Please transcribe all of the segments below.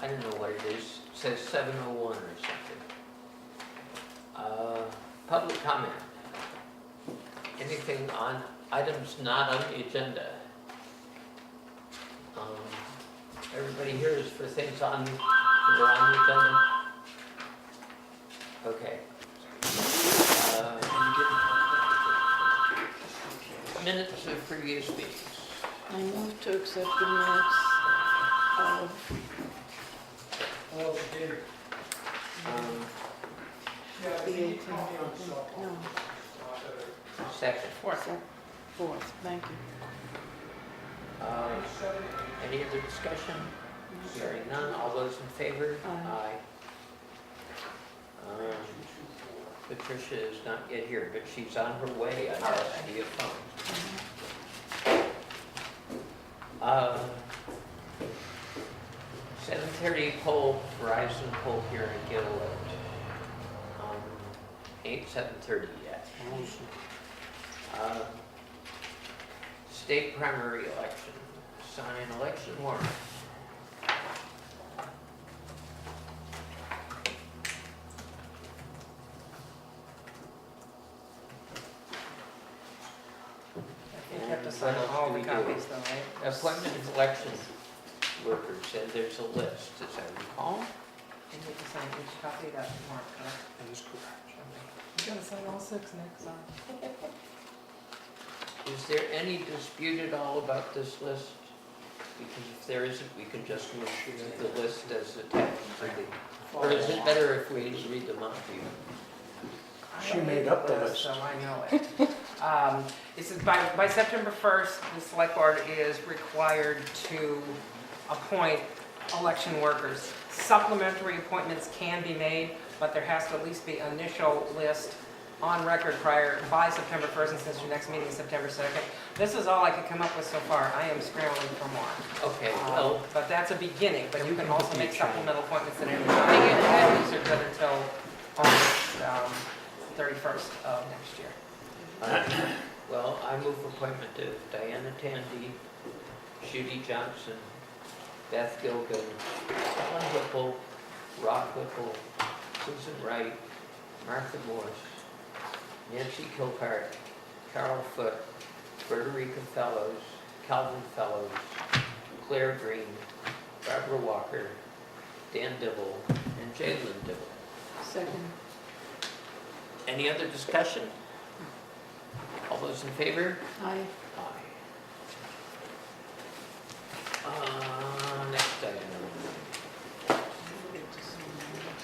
I don't know what it is, it says 7:01 or something. Public comment. Anything on items not on the agenda? Everybody here is for things that are on the agenda? Okay. Minutes of previous meetings. I move to accept the minutes of the 18th, no, Second. 4th, thank you. Any other discussion? Hearing none, all those in favor? Aye. Patricia is not yet here, but she's on her way, I guess, via phone. 7:30 poll, Verizon poll here in Gilwood. Ain't 7:30 yet. State primary election, sign election warrant. You have to sign all the copies though, right? Appointment of election workers, and there's a list, as I recall. You need to sign each copy of that warrant, correct? That is correct. You gotta sign all 6 next time. Is there any dispute at all about this list? Because if there isn't, we can just move to the list as attached to the, or is it better if we read them off to you? She made up the list. So I know it. It says by September 1st, the select board is required to appoint election workers. Supplementary appointments can be made, but there has to at least be initial list on record by September 1st, and since your next meeting is September 2nd. This is all I could come up with so far. I am scrambling for more. Okay, well, But that's a beginning, but you can also make supplemental appointments at any I time. get that. And these are good until August 31st of next year. well, I move appointment of Diana Tandy, Judy Johnson, Beth Gilgan, Helen Whipple, Rob Whipple, Susan Wright, Martha Morse, Nancy Kilcart, Carol Foote, Frederica Fellows, Calvin Fellows, Claire Green, Barbara Walker, Dan Dibble, and Jalen Dibble. Second. Any other discussion? All those in favor? Aye. Aye. Next item.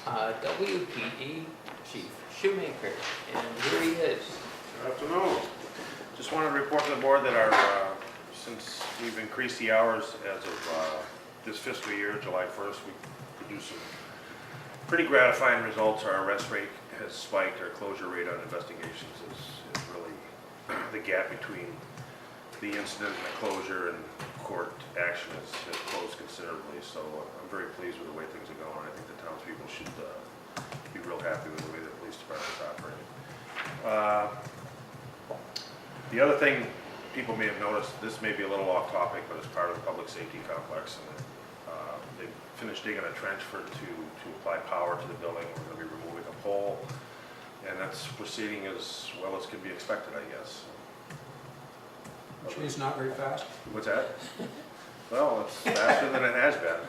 WPD Chief Shoemaker, and here he is. Good afternoon. Just wanted to report to the board that since we've increased the hours as of this fiscal year, July 1st, we produced some pretty gratifying results. Our arrest rate has spiked. Our closure rate on investigations is really, the gap between the incident and the closure and court action has closed considerably. So I'm very pleased with the way things are going. I think the townspeople should be real happy with the way the police department is operating. The other thing people may have noticed, this may be a little off topic, but it's part of the public safety complex, and they finished digging a trench to apply power to the building. We're going to be removing a pole, and that's proceeding as well as can be expected, I guess. Which means not very fast. What's that? Well, it's faster than it has been.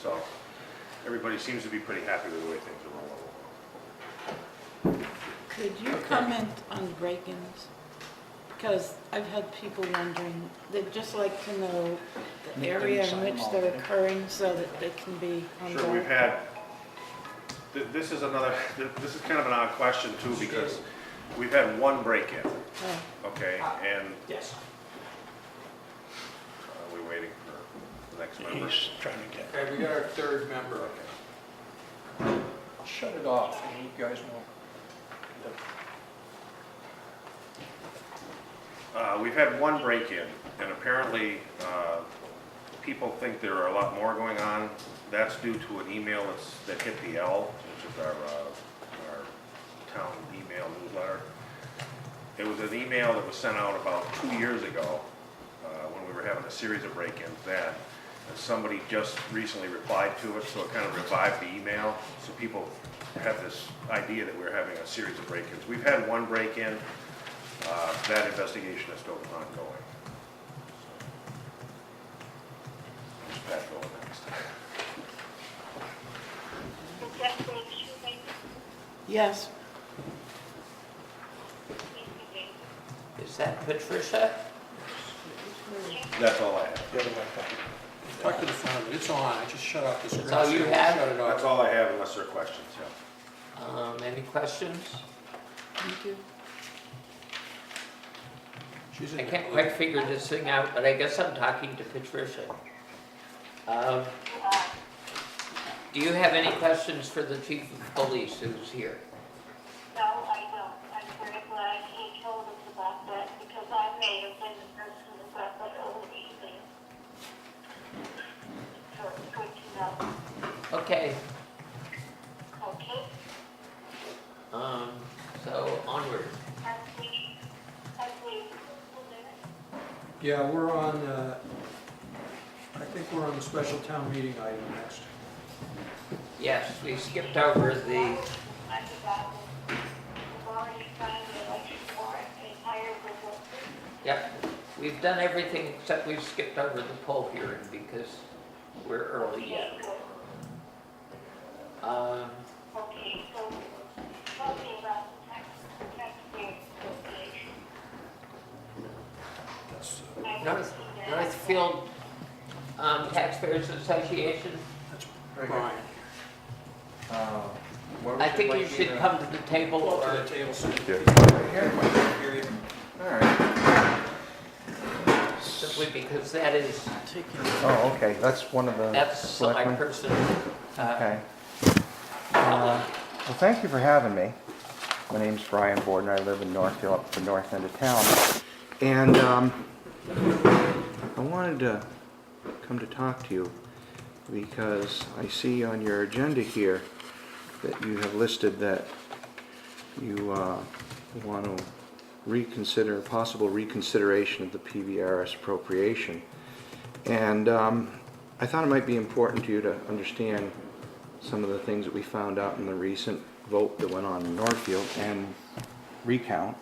So everybody seems to be pretty happy with the way things are rolling. Could you comment on break-ins? Because I've had people wondering, they'd just like to know the Make them area in sign which them all, they're right? occurring so that they can be on Sure, we've guard. had, this is kind of an odd question too, because we've had one break-in, Oh, okay, and Yes. we're waiting for the next member. He's trying to get. Okay, we got our third member. I'll shut it off and you guys will. We've had one break-in, and apparently people think there are a lot more going on. That's due to an email that hit the L, which is our town email newsletter. It was an email that was sent out about 2 years ago when we were having a series of break-ins then. somebody just recently replied to it, so it kind of revived the email. So people have this idea that we're having a series of break-ins. We've had one break-in. That investigation is still ongoing. Where's Pat going next? Is that the shoemaker? Yes, Is that Patricia? That's all I have. The other way. Talk to the phone, it's on, I just shut off the screen. That's all you have? Shut it That's off. all I have unless there are questions, yeah. Any questions? thank you. She's in I there. can't quite figure this thing out, but I guess I'm talking to Patricia. Do you have any questions for the chief of police who's here? No, I don't. I'm very glad he told us about that because I may have been the person who got that over email. So it's good to know. Okay, Okay? so onward. Have we, Yeah, we're on, I think we're on the special town meeting item next. Yes, we skipped over the, I forgot that we've already signed the election warrant and hired the workers. yep, we've done everything except we've skipped over the poll hearing because we're early yet. Okay, good. Okay, so tell me about the taxpayer association. That's, Northfield Taxpayers Association, that's Brian. I think you should come to the table Go to or, the table, so simply because that is, Oh, okay, that's one of the that's my selectmen? personal, Okay. Well, thank you for having me. My name's Brian Borden, I live in Northfield, up the north end of town. And I wanted to come to talk to you because I see on your agenda here that you have listed that you want to reconsider, possible reconsideration of the PVRS appropriation. And I thought it might be important to you to understand some of the things that we found out in the recent vote that went on in Northfield and recount.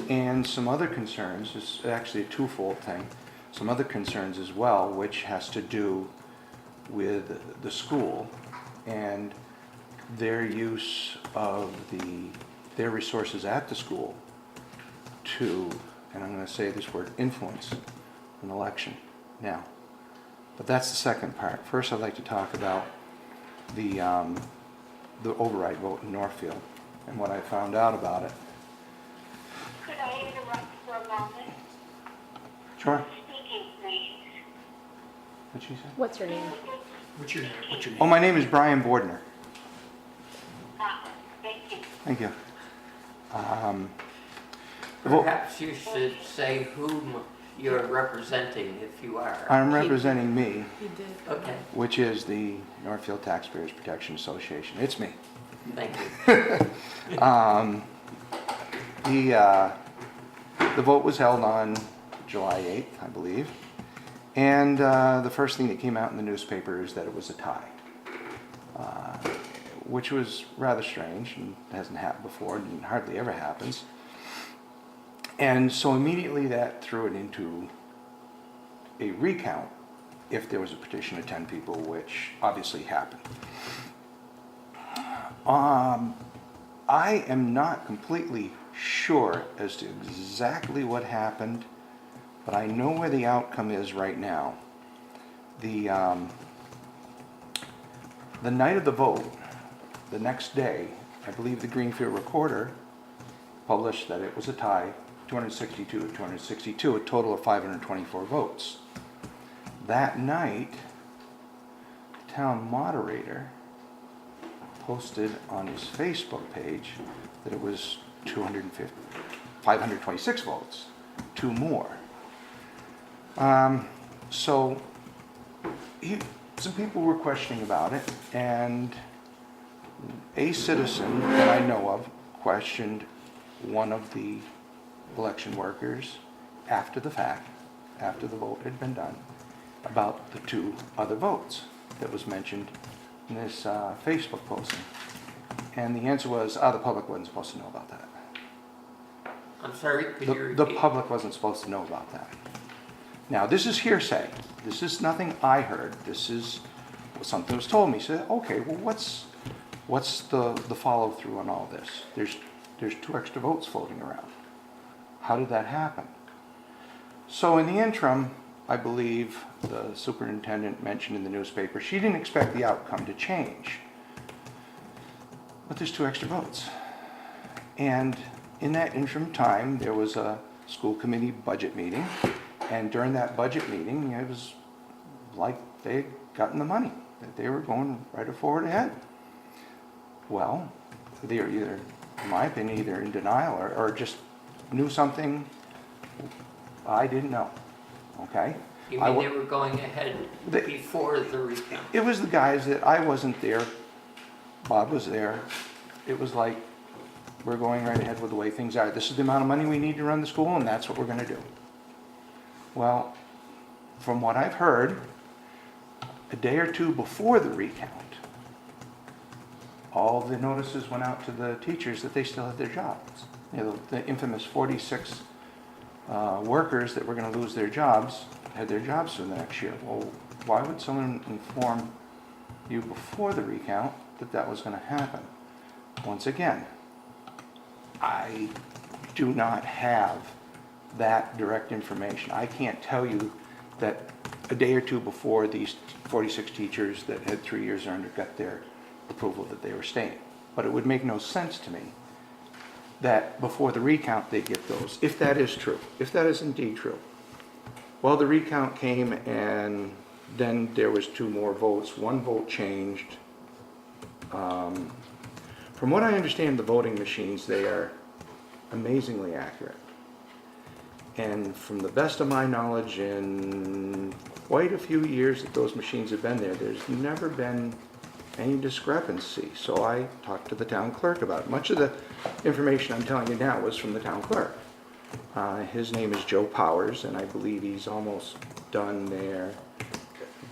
And some other concerns, it's actually a twofold thing, some other concerns as well, which has to do with the school and their use of their resources at the school to, and I'm going to say this word, influence an election now. But that's the second part. First, I'd like to talk about the override vote in Northfield and what I found out about it. Could I interrupt for a moment? Sure. Speaking, please. What'd she say? What's your name? What's your name? Oh, my name is Brian Bordner. Thank you. Thank you. Well, perhaps you should say whom you're representing if you are. I'm representing me, He did. Okay, which is the Northfield Taxpayers Protection Association. It's me. thank you. The vote was held on July 8th, I believe. And the first thing that came out in the newspaper is that it was a tie, which was rather strange and hasn't happened before and hardly ever happens. And so immediately that threw it into a recount if there was a petition of 10 people, which obviously happened. I am not completely sure as to exactly what happened, but I know where the outcome is right now. The night of the vote, the next day, I believe the Greenfield Recorder published that it was a tie, 262 to 262, a total of 524 votes. That night, the town moderator posted on his Facebook page that it was 526 votes, two more. So some people were questioning about it, and a citizen that I know of questioned one of the election workers after the fact, after the vote had been done, about the 2 other votes that was mentioned in this Facebook posting. And the answer was, the public wasn't supposed to know about that. I'm sorry, could you The repeat? public wasn't supposed to know about that. Now, this is hearsay. This is nothing I heard. This is something that was told me. So, okay, well, what's the follow-through on all this? There's 2 extra votes floating around. How did that happen? So in the interim, I believe the superintendent mentioned in the newspaper, she didn't expect the outcome to change. But there's 2 extra votes. And in that interim time, there was a school committee budget meeting. And during that budget meeting, it was like they had gotten the money, that they were going right forward ahead. Well, they were either, in my opinion, either in denial or just knew something I didn't know, okay? You I mean wa- they were going ahead They- before the recount? It was the guys that I wasn't there, Bob was there. It was like, we're going right ahead with the way things are. This is the amount of money we need to run the school, and that's what we're gonna do. Well, from what I've heard, a day or 2 before the recount, all the notices went out to the teachers that they still had their jobs. You know, the infamous 46 workers that were gonna lose their jobs, had their jobs for the next year. Well, why would someone inform you before the recount that that was gonna happen? Once again, I do not have that direct information. I can't tell you that a day or 2 before these 46 teachers that had 3 years earned got their approval that they were staying. But it would make no sense to me that before the recount they get those, if that is true, if that is indeed true. Well, the recount came and then there was 2 more votes. 1 vote changed. From what I understand, the voting machines, they are amazingly accurate. And from the best of my knowledge, in quite a few years that those machines have been there, there's never been any discrepancy. So I talked to the town clerk about it. Much of the information I'm telling you now was from the town clerk. His name is Joe Powers, and I believe he's almost done there,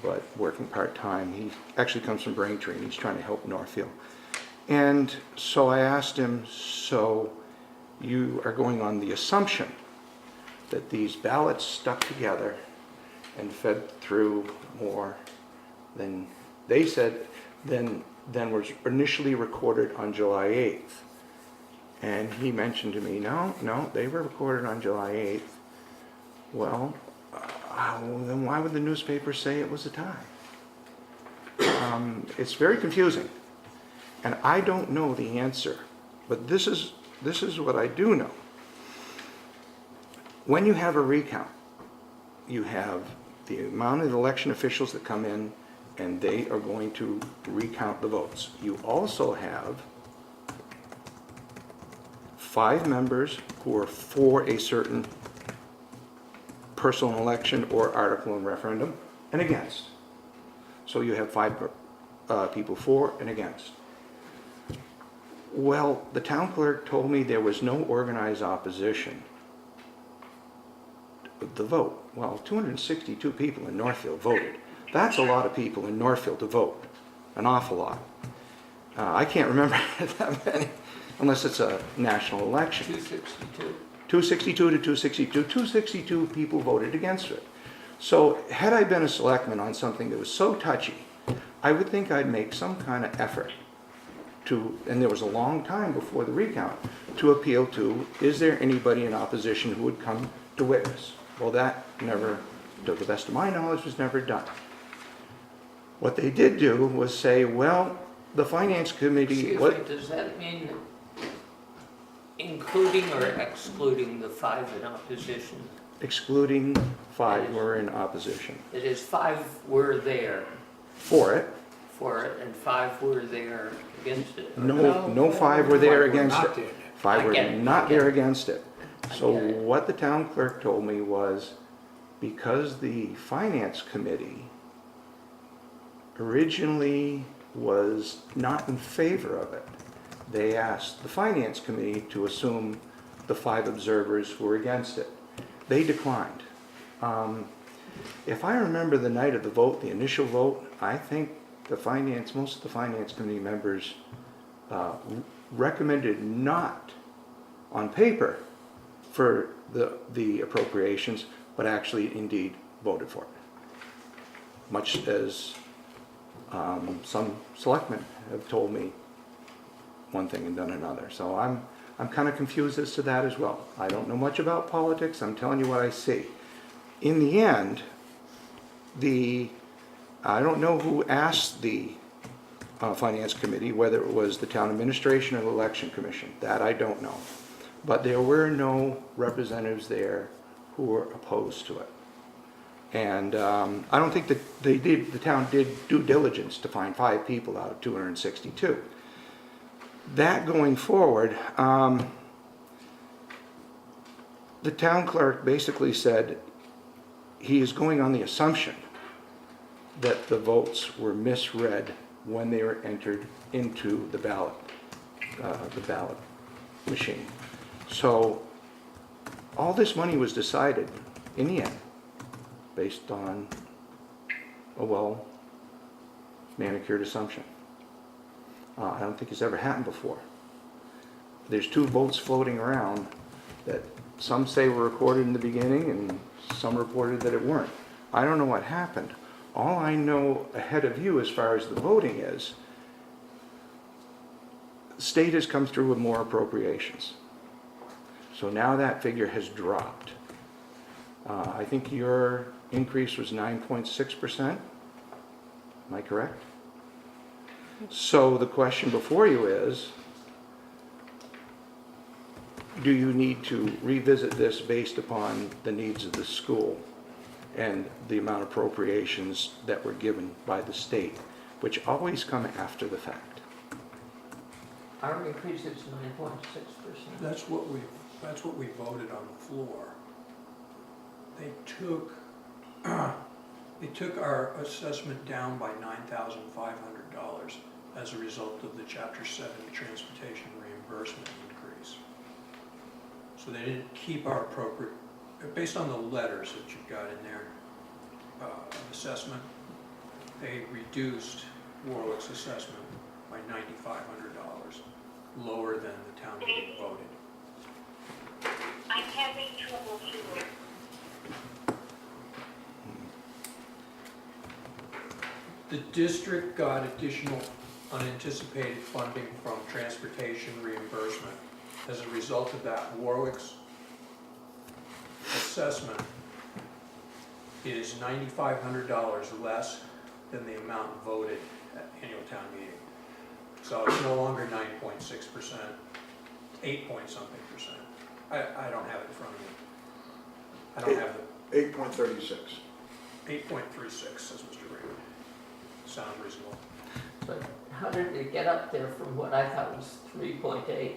but working part-time. He actually comes from Braintree, and he's trying to help Northfield. And so I asked him, so you are going on the assumption that these ballots stuck together and fed through more than, they said, than was initially recorded on July 8th. And he mentioned to me, no, they were recorded on July 8th. Well, then why would the newspaper say it was a tie? It's very confusing. And I don't know the answer, but this is what I do know. When you have a recount, you have the amount of election officials that come in, and they are going to recount the votes. You also have 5 members who are for a certain personal election or article in referendum and against. So you have 5 people for and against. Well, the town clerk told me there was no organized opposition to the vote. Well, 262 people in Northfield voted. That's a lot of people in Northfield to vote, an awful lot. I can't remember that many, unless it's a national election. 262. 262 to 262. 262 people voted against it. So had I been a selectman on something that was so touchy, I would think I'd make some kind of effort to, and there was a long time before the recount, to appeal to, is there anybody in opposition who would come to witness? Well, that never, to the best of my knowledge, was never done. What they did do was say, well, the finance committee... Excuse me, does that mean including or excluding the 5 in opposition? Excluding 5 were in opposition. It is 5 were there For it. for it and 5 were there against it. No 5 were there against not it. there. 5 I were get it, not I get there it. against it. I So get it. what the town clerk told me was, because the finance committee originally was not in favor of it, they asked the finance committee to assume the 5 observers who were against it. They declined. If I remember the night of the vote, the initial vote, I think most of the finance committee members recommended not on paper for the appropriations, but actually indeed voted for it. Much as some selectmen have told me one thing and done another. So I'm kind of confused as to that as well. I don't know much about politics, I'm telling you what I see. In the end, I don't know who asked the Finance Committee, whether it was the Town Administration or the Election Commission. That I don't know. But there were no representatives there who were opposed to it. And I don't think that the town did due diligence to find 5 people out of 262. That going forward, the town clerk basically said he is going on the assumption that the votes were misread when they were entered into the ballot machine. So all this money was decided in the end based on a well manicured assumption. I don't think it's ever happened before. There's 2 votes floating around that some say were recorded in the beginning and some reported that it weren't. I don't know what happened. All I know ahead of you as far as the voting is, the state has come through with more appropriations. So now that figure has dropped. I think your increase was 9.6%. Am I correct? So the question before you is, do you need to revisit this based upon the needs of the school and the amount of appropriations that were given by the state, which always come after the fact? Our increase is 9.6%. That's what we voted on the floor. They took our assessment down by $9,500 as a result of the Chapter 7 transportation reimbursement increase. So they didn't keep our appropriate, based on the letters that you've got in there, of assessment, they reduced Warwick's assessment by $9,500, lower than the town meeting voted. I'm having trouble here. The district got additional unanticipated funding from transportation reimbursement. As a result of that, Warwick's assessment is $9,500 less than the amount voted at annual town meeting. So it's no longer 9.6%, 8-point-something%. I don't have it in front of me. I don't have the 8.36. 8.36, says Mr. Raymond. Sound reasonable. But how did it get up there from what I thought was 3.8?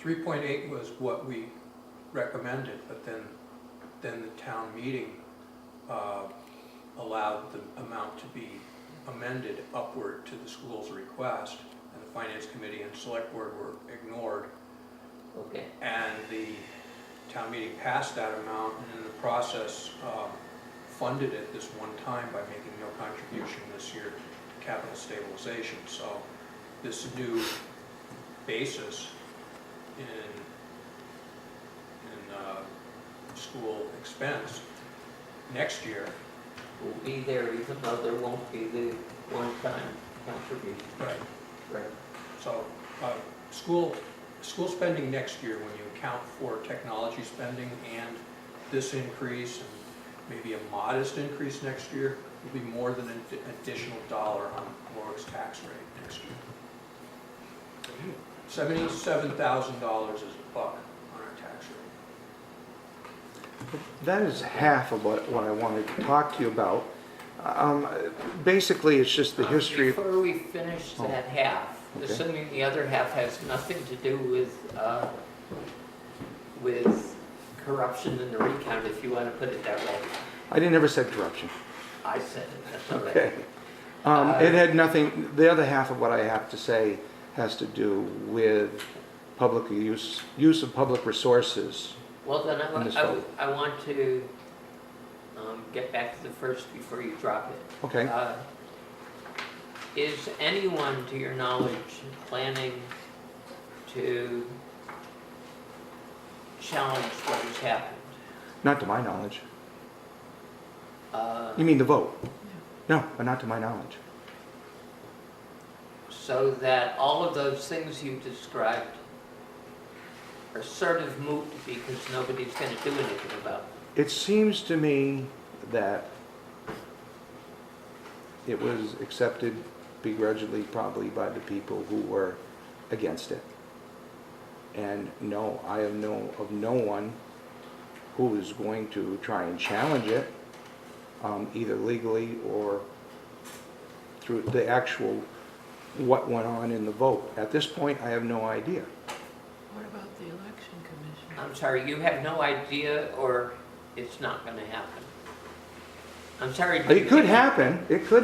3.8 was what we recommended, but then the town meeting allowed the amount to be amended upward to the school's request, and the Finance Committee and Selectboard were ignored. Okay. And the town meeting passed that amount, and in the process funded it this one time by making no contribution this year to capital stabilization. So this new basis in school expense next year. Will be there even though there won't be the one-time contribution. Right. Right. So school spending next year, when you account for technology spending and this increase and maybe a modest increase next year, will be more than an additional dollar on Warwick's tax rate next year. $77,000 is a buck on our tax rate. That is half of what I wanted to talk to you about. Basically, it's just the history. Before we finish that half, Okay. assuming the other half has nothing to do with corruption in the recount, if you want to put it that way. I didn't ever said corruption. I said it, that's all right. Okay. It had nothing, the other half of what I have to say has to do with public use of public resources. Well, then in this I vote. want to get back to the first before you drop it. Okay. Is anyone, to your knowledge, planning to challenge what has happened? Not to my knowledge. Uh, You mean the vote? No, but not to my knowledge. So that all of those things you described are sort of moot because nobody's going to do anything about them. It seems to me that it was accepted begrudgingly probably by the people who were against it. And no, I know of no one who is going to try and challenge it, either legally or through the actual what went on in the vote. At this point, I have no idea. What about the election commission? I'm sorry, you have no idea, or it's not going to happen? I'm sorry. It could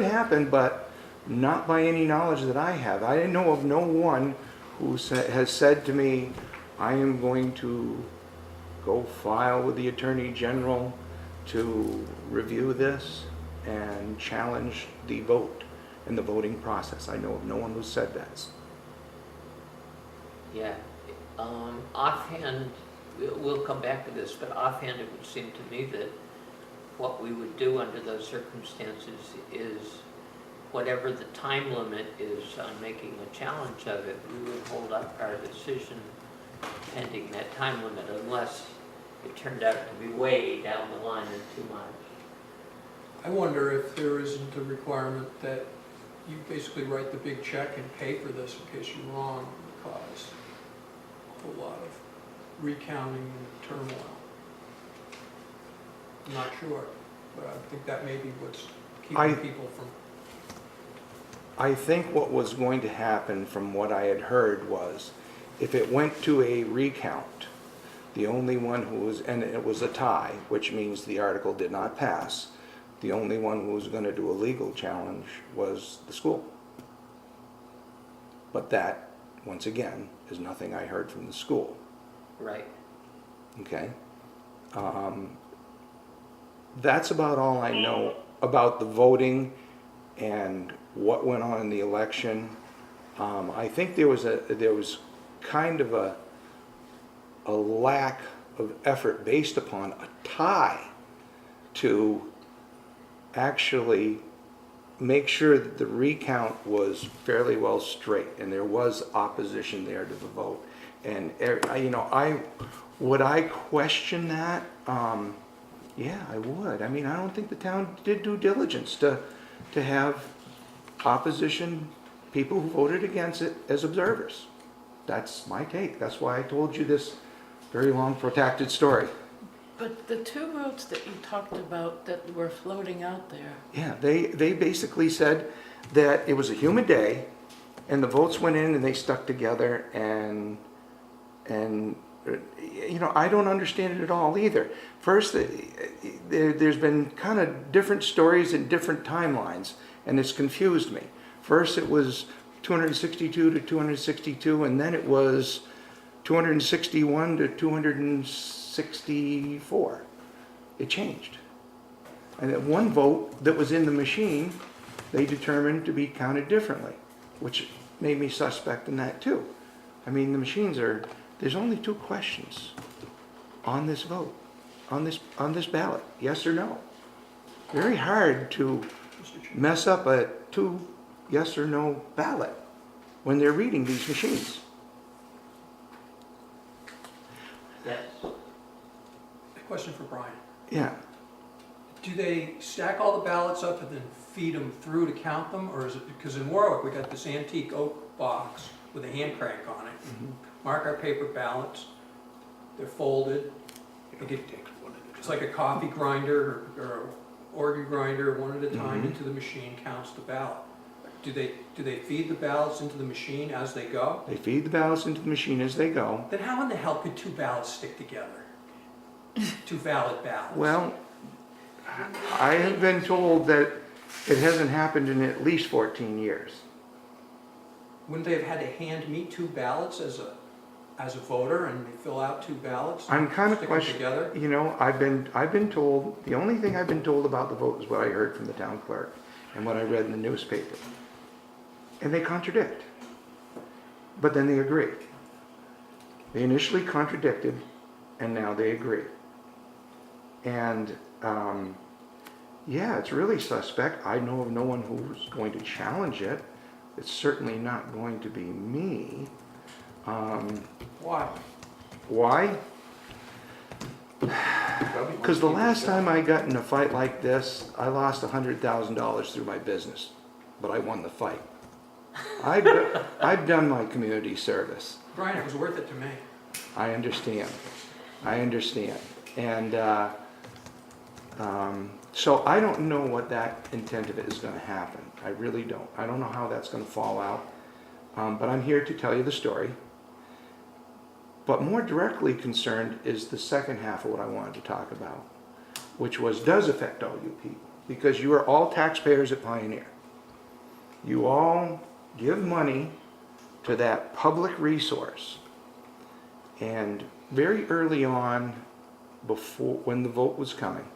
happen, but not by any knowledge that I have. I know of no one who has said to me, I am going to go file with the Attorney General to review this and challenge the vote and the voting process. I know of no one who said that. Yeah. Offhand, we'll come back to this, but offhand it would seem to me that what we would do under those circumstances is whatever the time limit is on making a challenge of it, we would hold up our decision pending that time limit unless it turned out to be way down the line and too much. I wonder if there isn't a requirement that you basically write the big check and pay for this in case you're wrong, cause a whole lot of recounting and turmoil. I'm not sure, but I think that may be what's keeping people from. I think what was going to happen from what I had heard was if it went to a recount, the only one who was, and it was a tie, which means the article did not pass, the only one who was going to do a legal challenge was the school. But that, once again, is nothing I heard from the school. Right. Okay? That's about all I know about the voting and what went on in the election. I think there was kind of a lack of effort based upon a tie to actually make sure that the recount was fairly well straight and there was opposition there to the vote. And would I question that? Yeah, I would. I mean, I don't think the town did due diligence to have opposition people who voted against it as observers. That's my take. That's why I told you this very long protracted story. But the two votes that you talked about that were floating out there, Yeah, they basically said that it was a humid day and the votes went in and they stuck together and I don't understand it at all either. First, there's been kind of different stories and different timelines and it's confused me. First it was 262 to 262 and then it was 261 to 264. It changed. And that one vote that was in the machine, they determined to be counted differently, which made me suspect in that too. I mean, the machines there's only two questions on this vote, on this ballot, yes or no. Very hard to mess up a two yes or no ballot when they're reading these machines. Yes. A question for Brian. Yeah. Do they stack all the ballots up and then feed them through to count them? Or is it, because in Warwick, we got this antique oak box with a hand crank on it. Mark our paper ballots. They're folded. It's like a coffee grinder or organ grinder, one at a time into the machine, counts the ballot. Do they feed the ballots into the machine as they go? They feed the ballots into the machine as they go. Then how in the hell could two ballots stick together? Two valid ballots? Well, I have been told that it hasn't happened in at least 14 years. Wouldn't they have had to hand me two ballots as a as a voter and you fill out 2 ballots? I'm kind of stick them questioning, together? you know, I've been told, the only thing I've been told about the vote is what I heard from the town clerk and what I read in the newspaper. And they contradict. But then they agree. They initially contradicted and now they agree. And, yeah, it's really suspect. I know of no one who's going to challenge it. It's certainly not going to be me. Why? Why? Because the last time I got in a fight like this, I lost $100,000 through my business, but I won the fight. I've done my community service. Brian, it was worth it to me. I understand. And so I don't know what that intent of it is going to happen. I really don't. I don't know how that's going to fall out. But I'm here to tell you the story. But more directly concerned is the second half of what I wanted to talk about, which does affect all you people, because you are all taxpayers at Pioneer. You all give money to that public resource. And very early on, when the vote was coming,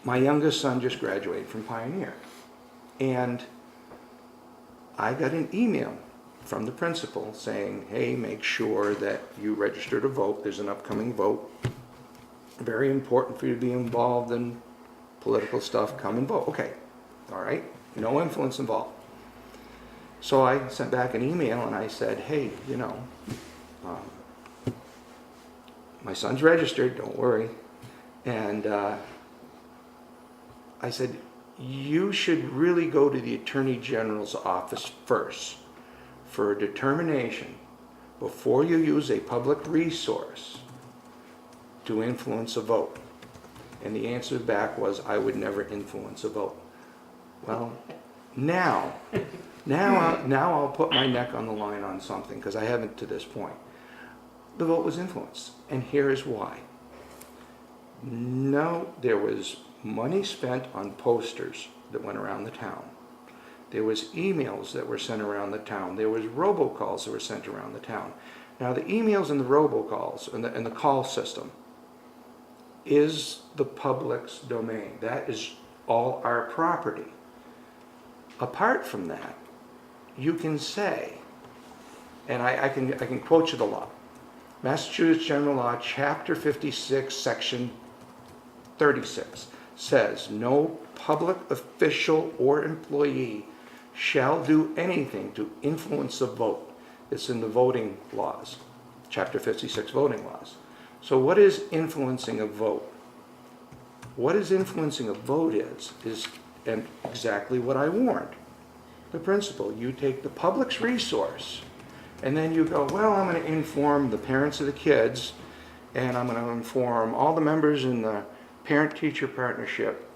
my youngest son just graduated from Pioneer. And I got an email from the principal saying, hey, make sure that you register to vote. There's an upcoming vote. Very important for you to be involved in political stuff. Come and vote. Okay, all right, no influence involved. So I sent back an email and I said, hey, you know, my son's registered, don't worry. And I said, you should really go to the Attorney General's office first for a determination before you use a public resource to influence a vote. And the answer back was, I would never influence a vote. Well, now I'll put my neck on the line on something, because I haven't to this point. The vote was influenced, and here is why. No, there was money spent on posters that went around the town. There was emails that were sent around the town. There was robocalls that were sent around the town. Now the emails and the robocalls and the call system is the public's domain. That is all our property. Apart from that, you can say, and I can quote you the law. Massachusetts General Law, Chapter 56, Section 36 says, no public official or employee shall do anything to influence a vote. It's in the voting laws, Chapter 56 voting laws. So what is influencing a vote? What is influencing a vote is and exactly what I warned the principal. You take the public's resource and then you go, well, I'm going to inform the parents of the kids, and I'm going to inform all the members in the parent-teacher partnership,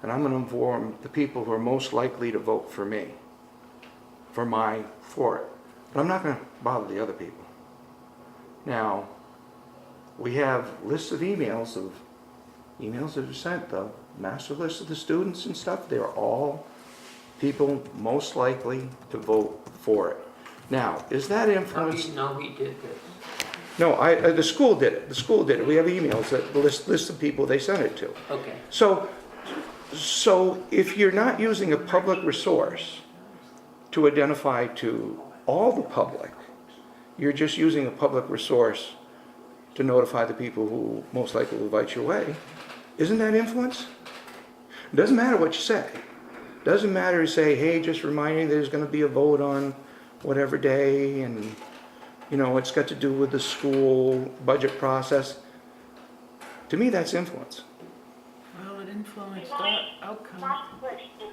and I'm going to inform the people who are most likely to vote for me, for it. But I'm not going to bother the other people. Now, we have lists of emails that are sent, the master list of the students and stuff. They're all people most likely to vote for it. Now, is that influence? No, he did this. No, the school did it. The school did it. We have emails that list of people they sent it to. Okay. So if you're not using a public resource to identify to all the public, you're just using a public resource to notify the people who most likely will invite you away. Isn't that influence? It doesn't matter what you say. It doesn't matter to say, hey, just reminding there's going to be a vote on whatever day, and you know, it's got to do with the school budget process. To me, that's influence. Well, it influenced Can our I outcome. ask question to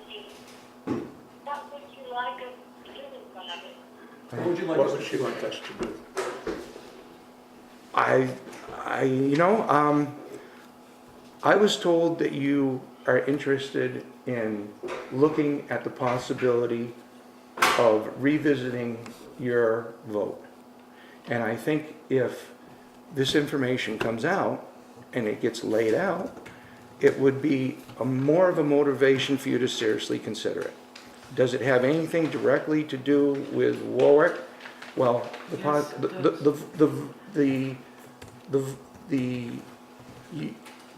you? What would you like us to do with it? What would you like What us would to she do? like us to do? I was told that you are interested in looking at the possibility of revisiting your vote. And I think if this information comes out and it gets laid out, it would be more of a motivation for you to seriously consider it. Does it have anything directly to do with Warwick? Well, Yes, it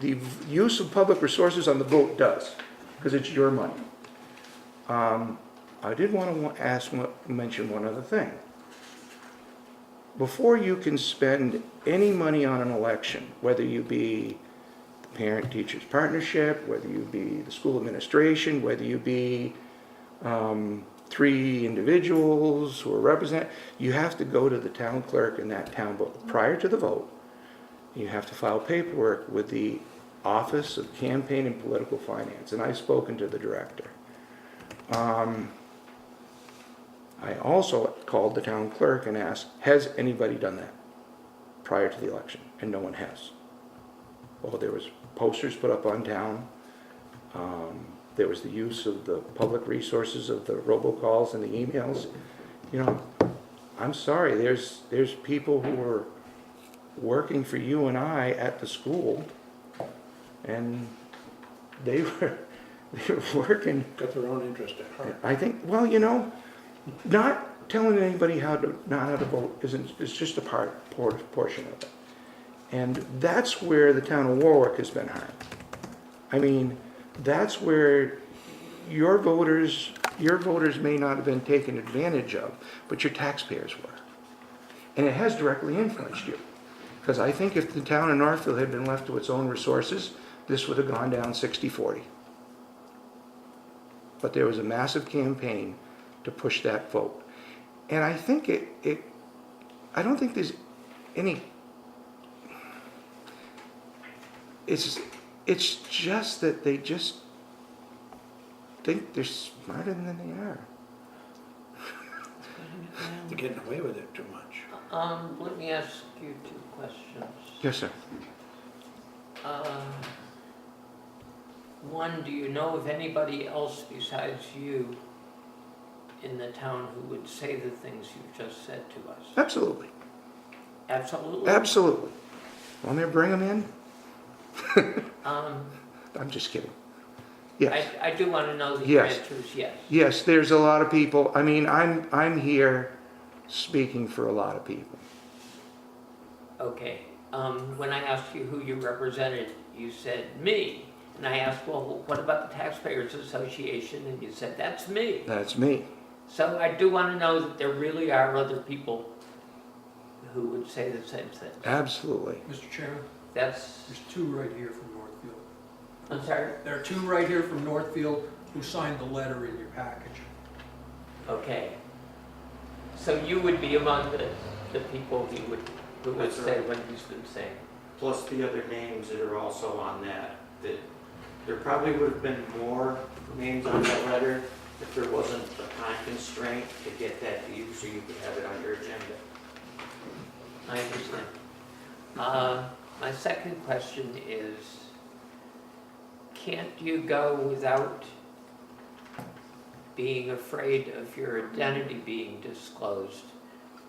the use of public resources on the vote does, because it's your money. I did want to mention one other thing. Before you can spend any money on an election, whether you be the parent-teachers partnership, whether you be the school administration, whether you be 3 individuals who are represented, you have to go to the town clerk in that town vote. Prior to the vote, you have to file paperwork with the Office of Campaign and Political Finance, and I've spoken to the director. I also called the town clerk and asked, has anybody done that prior to the election? And no one has. Well, there was posters put up on town. There was the use of the public resources of the robocalls and the emails. You know, I'm sorry, there's people who are working for you and I at the school, and they were working. Got their own interest at heart. I think, well, you know, not telling anybody not how to vote is just a portion of it. And that's where the town of Warwick has been harmed. I mean, that's where your voters may not have been taken advantage of, but your taxpayers were. And it has directly influenced you. Because I think if the town of Northfield had been left to its own resources, this would have gone down 60-40. But there was a massive campaign to push that vote. And I think I don't think there's any, it's just that they just think they're smarter than they are. They're getting away with it too much. Let me ask you 2 questions. Yes, sir. One, do you know of anybody else besides you in the town who would say the things you've just said to us? Absolutely. Absolutely? Absolutely. Want me to bring them in? Um, I'm just kidding. Yes. I do want to know that your Yes. answer is yes. Yes, there's a lot of people. I mean, I'm here speaking for a lot of people. Okay. When I asked you who you represented, you said me. And I asked, well, what about the Taxpayers Association? And you said, that's me. That's me. So I do want to know that there really are other people who would say the same thing. Absolutely. Mr. Chairman, That's, there's 2 right here from Northfield. I'm sorry? There are 2 right here from Northfield who signed the letter in your package. Okay. So you would be among the people who would That's say right. what he's been saying. Plus the other names that are also on that there probably would have been more names on that letter if there wasn't a time constraint to get that to you so you could have it on your agenda. I understand. My second question is, can't you go without being afraid of your identity being disclosed,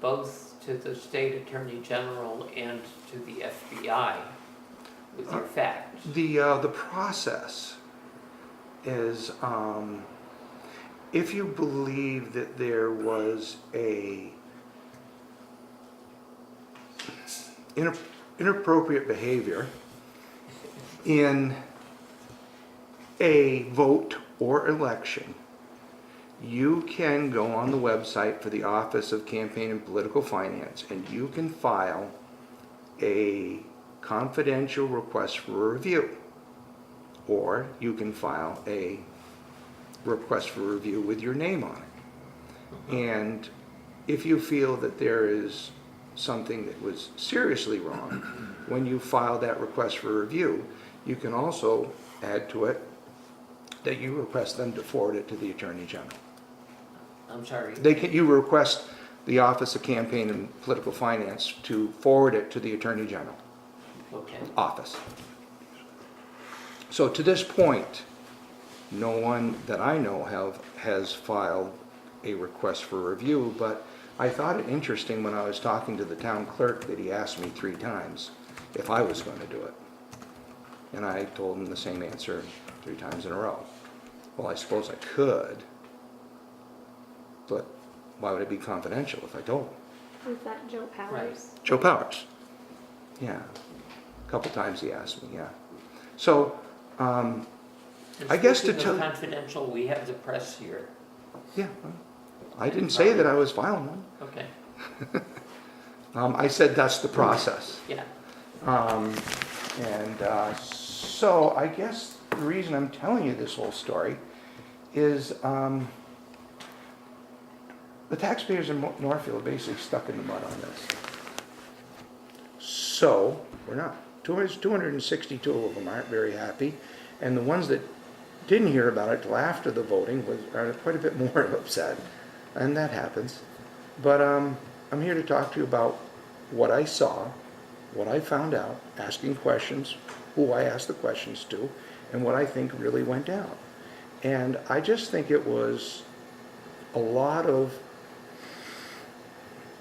both to the state attorney general and to the FBI with your facts? The process is, if you believe that there was a inappropriate behavior in a vote or election, you can go on the website for the Office of Campaign and Political Finance and you can file a confidential request for review, or you can file a request for review with your name on it. And if you feel that there is something that was seriously wrong, when you file that request for review, you can also add to it that you request them to forward it to the Attorney General. I'm sorry. You request the Office of Campaign and Political Finance to forward it to the Attorney General Okay. office. So to this point, no one that I know has filed a request for review, but I thought it interesting when I was talking to the town clerk that he asked me 3 times if I was going to do it. And I told him the same answer 3 times in a row. Well, I suppose I could, but why would it be confidential if I told him? Was that Joe Powers? Joe Powers. Yeah. A couple times he asked me, yeah. So, And I guess to speaking tell- of confidential, we have the press here. yeah, well, I didn't say that I was filing one. Okay, I said that's the process. yeah. So I guess the reason I'm telling you this whole story is the taxpayers in Northfield are basically stuck in the mud on this. So, we're not. 262 of them aren't very happy, and the ones that didn't hear about it till after the voting are quite a bit more upset, and that happens. But I'm here to talk to you about what I saw, what I found out, asking questions, who I asked the questions to, and what I think really went down. And I just think it was a lot of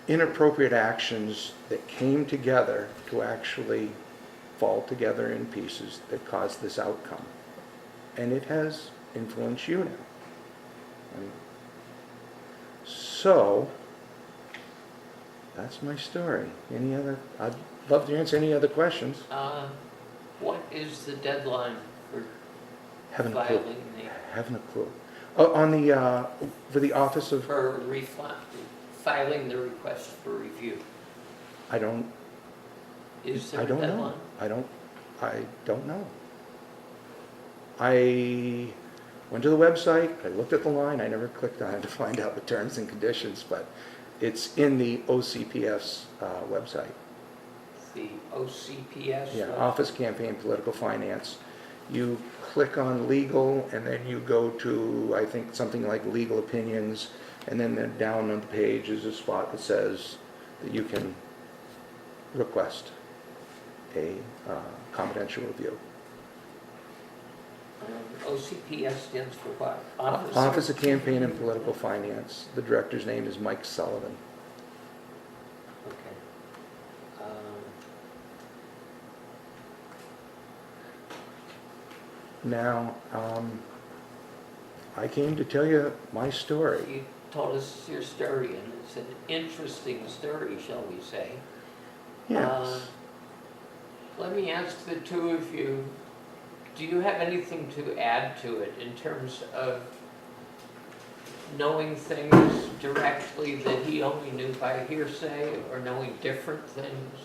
inappropriate actions that came together to actually fall together in pieces that caused this outcome. And it has influenced you now. So, that's my story. I'd love to answer any other questions. What is the deadline for Haven't a clue. filing Haven't a clue. For the office of, filing the request for review? I don't Is there I a don't know. deadline? I don't know. I went to the website, I looked at the line, I never clicked on it to find out the terms and conditions, but it's in the OCPF's website. The OCPS? Yeah, Office Campaign Political Finance. You click on legal, and then you go to, I think, something like legal opinions, and then down on the page is a spot that says that you can request a confidential review. OCPS stands for what? Office of Campaign and Political Finance. The director's name is Mike Sullivan. Okay. Now, I came to tell you my story. You told us your story, and it's an interesting story, shall we say. Yes. Let me ask the two of you, do you have anything to add to it in terms of knowing things directly that he only knew by hearsay, or knowing different things?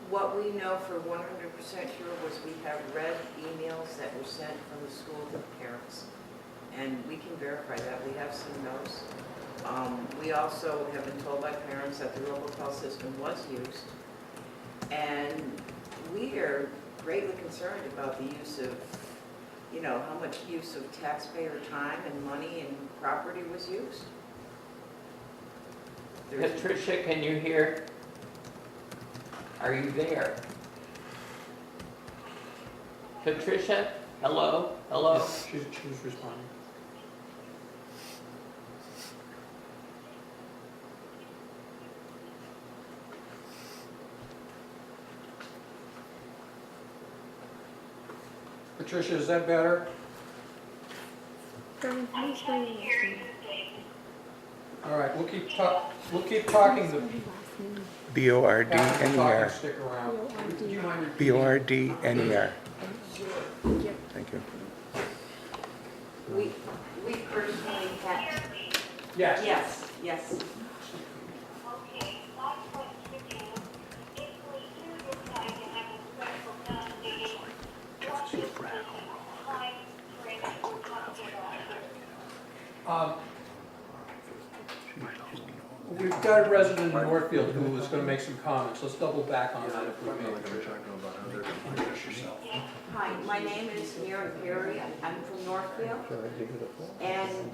What we know for 100% sure was we have read emails that were sent from the school to the parents. And we can verify that. We have some notes. We also have been told by parents that the robocall system was used. And we are greatly concerned about the use of, how much use of taxpayer time and money and property was used. Patricia, can you hear? Are you there? Patricia? Hello? Hello? She's responding. Patricia, is that better? Brian, can you spell your last name? All right, we'll keep talking. Spell your last name. B-O-R-D-N-E-R. Stick around. Would you mind repeating? B-O-R-D-N-E-R. Thank you. Thank you. We personally had, Yes. yes. Okay, my question is, if we do decide to have a special town meeting, what is the time frame that we're talking about here? We've got a resident in Northfield who was going to make some comments. Let's double back on that if we may. Introduce yourself. Hi, my name is Mary Perry. I'm from Northfield. And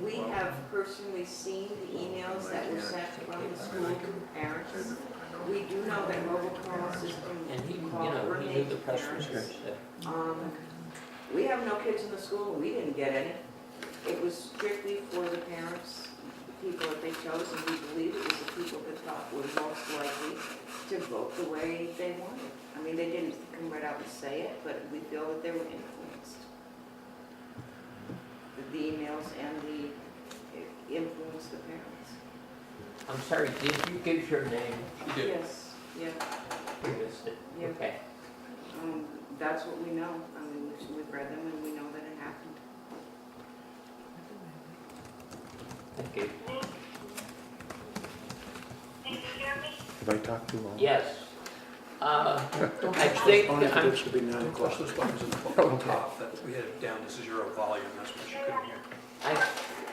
we have personally seen the emails that were sent from the school to parents. We do know that robocall system And he knew coordinates the press was here, parents. so. We have no kids in the school, and we didn't get any. It was strictly for the parents, the people that they chose, and we believe it was the people that thought were most likely to vote the way they wanted. I mean, they didn't come right out and say it, but we feel that they were influenced. The emails and the influence the parents. I'm sorry, did you give your name? She did. Yes, yeah, We missed it. Yeah. Okay. that's what we know. I mean, we've read them and we know that it happened. Thank you. Can you hear me? Have I talked too long? Yes. I think, I'm, Don't push those buttons in the top, that we had it down to 0 volume, that's what she couldn't hear.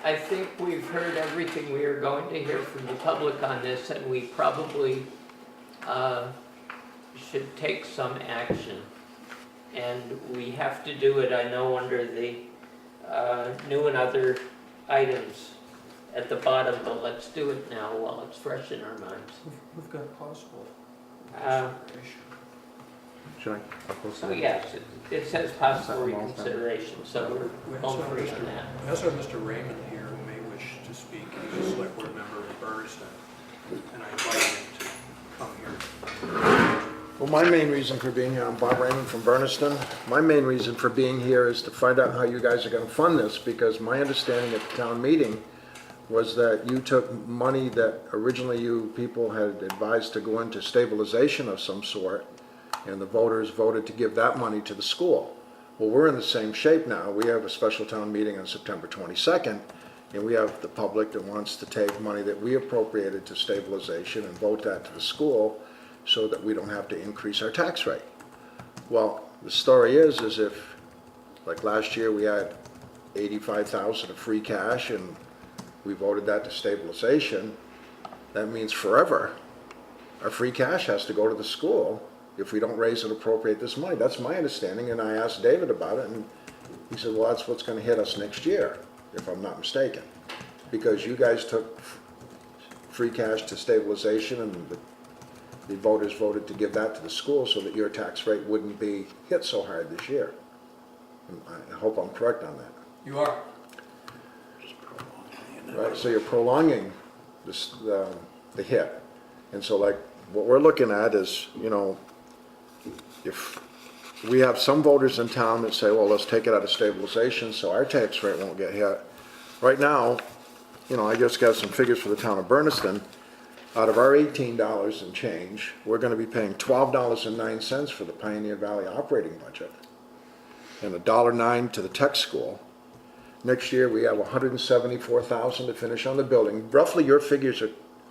I think we've heard everything we are going to hear from the public on this, and we probably should take some action. And we have to do it, I know, under the new and other items at the bottom, but let's do it now while it's fresh in our minds. We've got possible. Should I? I'll post So it. yes, it says possible reconsideration, so we're home free on that. We also have Mr. Raymond here who may wish to speak. He's a select board member of Burniston, and I invite him to come here. Well, my main reason for being here, I'm Bob Raymond from Burniston. My main reason for being here is to find out how you guys are going to fund this, because my understanding at the town meeting was that you took money that originally you people had advised to go into stabilization of some sort, and the voters voted to give that money to the school. Well, we're in the same shape now. We have a special town meeting on September 22nd, and we have the public that wants to take money that we appropriated to stabilization and vote that to the school so that we don't have to increase our tax rate. Well, the story is if, like last year, we had 85,000 of free cash and we voted that to stabilization, that means forever our free cash has to go to the school if we don't raise and appropriate this money. That's my understanding, and I asked David about it, and he said, well, that's what's going to hit us next year, if I'm not mistaken, because you guys took free cash to stabilization and the voters voted to give that to the school so that your tax rate wouldn't be hit so hard this year. And I hope I'm correct on that. You are. Right, so you're prolonging this, the hit. And so like, what we're looking at is, you know, if we have some voters in town that say, well, let's take it out of stabilization so our tax rate won't get hit. Right now, you know, I just got some figures for the town of Burniston. Out of our $18 and change, we're gonna be paying $12.09 for the Pioneer Valley operating budget and $1.09 to the tech school. Next year, we have $174,000 to finish on the building. Roughly, your figures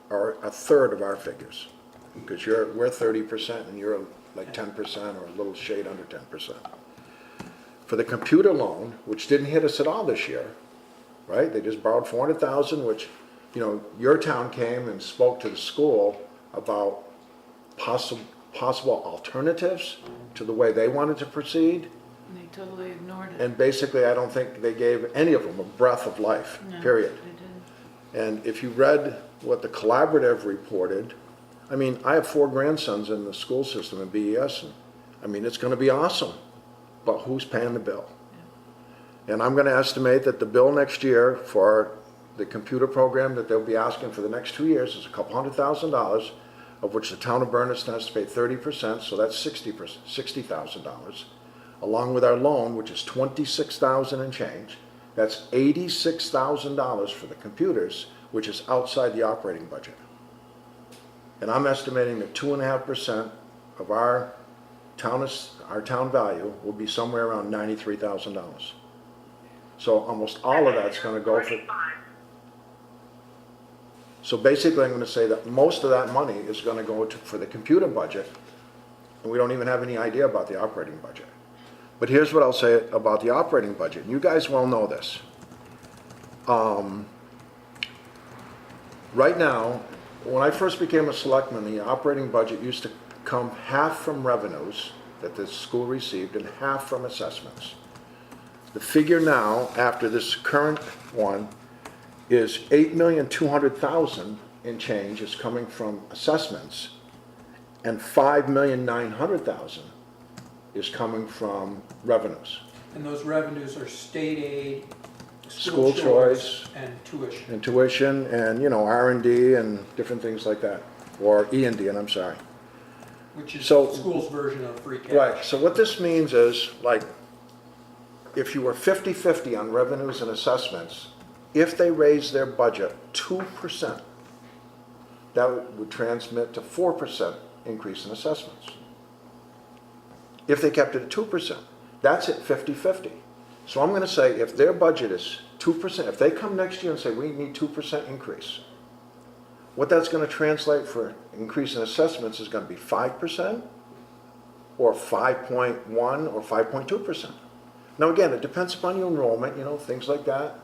are a third of our figures, because we're 30% and you're like 10% or a little shade under 10%. For the computer loan, which didn't hit us at all this year, right? They just borrowed $400,000, which, you know, your town came and spoke to the school about possible alternatives to the way they wanted to proceed. And they totally ignored it. And basically, I don't think they gave any of them a breath of life, No, period. they didn't. And if you read what the collaborative reported, I mean, I have 4 grandsons in the school system in BES, and I mean, it's gonna be awesome, but who's paying the bill? And I'm gonna estimate that the bill next year for the computer program that they'll be asking for the next 2 years is $200,000, of which the town of Burniston has to pay 30%, so that's $60,000. Along with our loan, which is $26,000 and change, that's $86,000 for the computers, which is outside the operating budget. And I'm estimating that 2.5% of our town value will be somewhere around $93,000. So almost all of that's gonna go for. So basically, I'm gonna say that most of that money is gonna go for the computer budget, and we don't even have any idea about the operating budget. But here's what I'll say about the operating budget, and you guys well know this. Right now, when I first became a selectman, the operating budget used to come half from revenues that the school received and half from assessments. The figure now, after this current one, is $8,200,000 in change is coming from assessments, and $5,900,000 is coming from revenues. And those revenues are state aid, School choice, and tuition. and tuition, and, you know, R&D and different things like that, or E&D, and I'm sorry. Which is So- the school's version of free cash. Right, so what this means is, like, if you were 50-50 on revenues and assessments, if they raise their budget 2%, that would transmit to 4% increase in assessments. If they kept it at 2%, that's at 50-50. So I'm gonna say if their budget is 2%, if they come next year and say we need 2% increase, what that's gonna translate for increase in assessments is gonna be 5% or 5.1 or 5.2%. Now again, it depends upon your enrollment, things like that.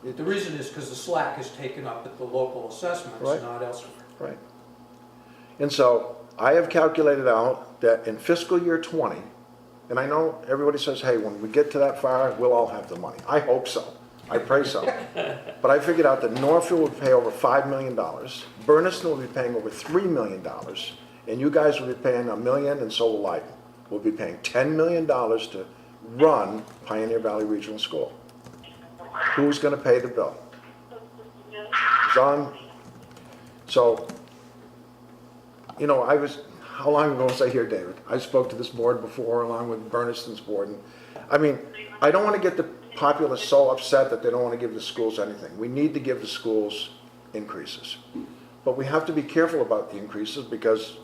The reason is because the slack is taken up at the local assessments, Right. not elsewhere. Right. And so I have calculated out that in fiscal year 20, and I know everybody says, hey, when we get to that far, we'll all have the money. I hope so. I pray so. But I figured out that Northfield would pay over $5 million, Berniston will be paying over $3 million, and you guys will be paying $1 million, and so will Leiden. We'll be paying $10 million to run Pioneer Valley Regional School. Who's going to pay the bill? John? So, how long ago was I here, David? I spoke to this board before, along with Berniston's board. And, I don't want to get the populace so upset that they don't want to give the schools anything. We need to give the schools increases. But we have to be careful about the increases because,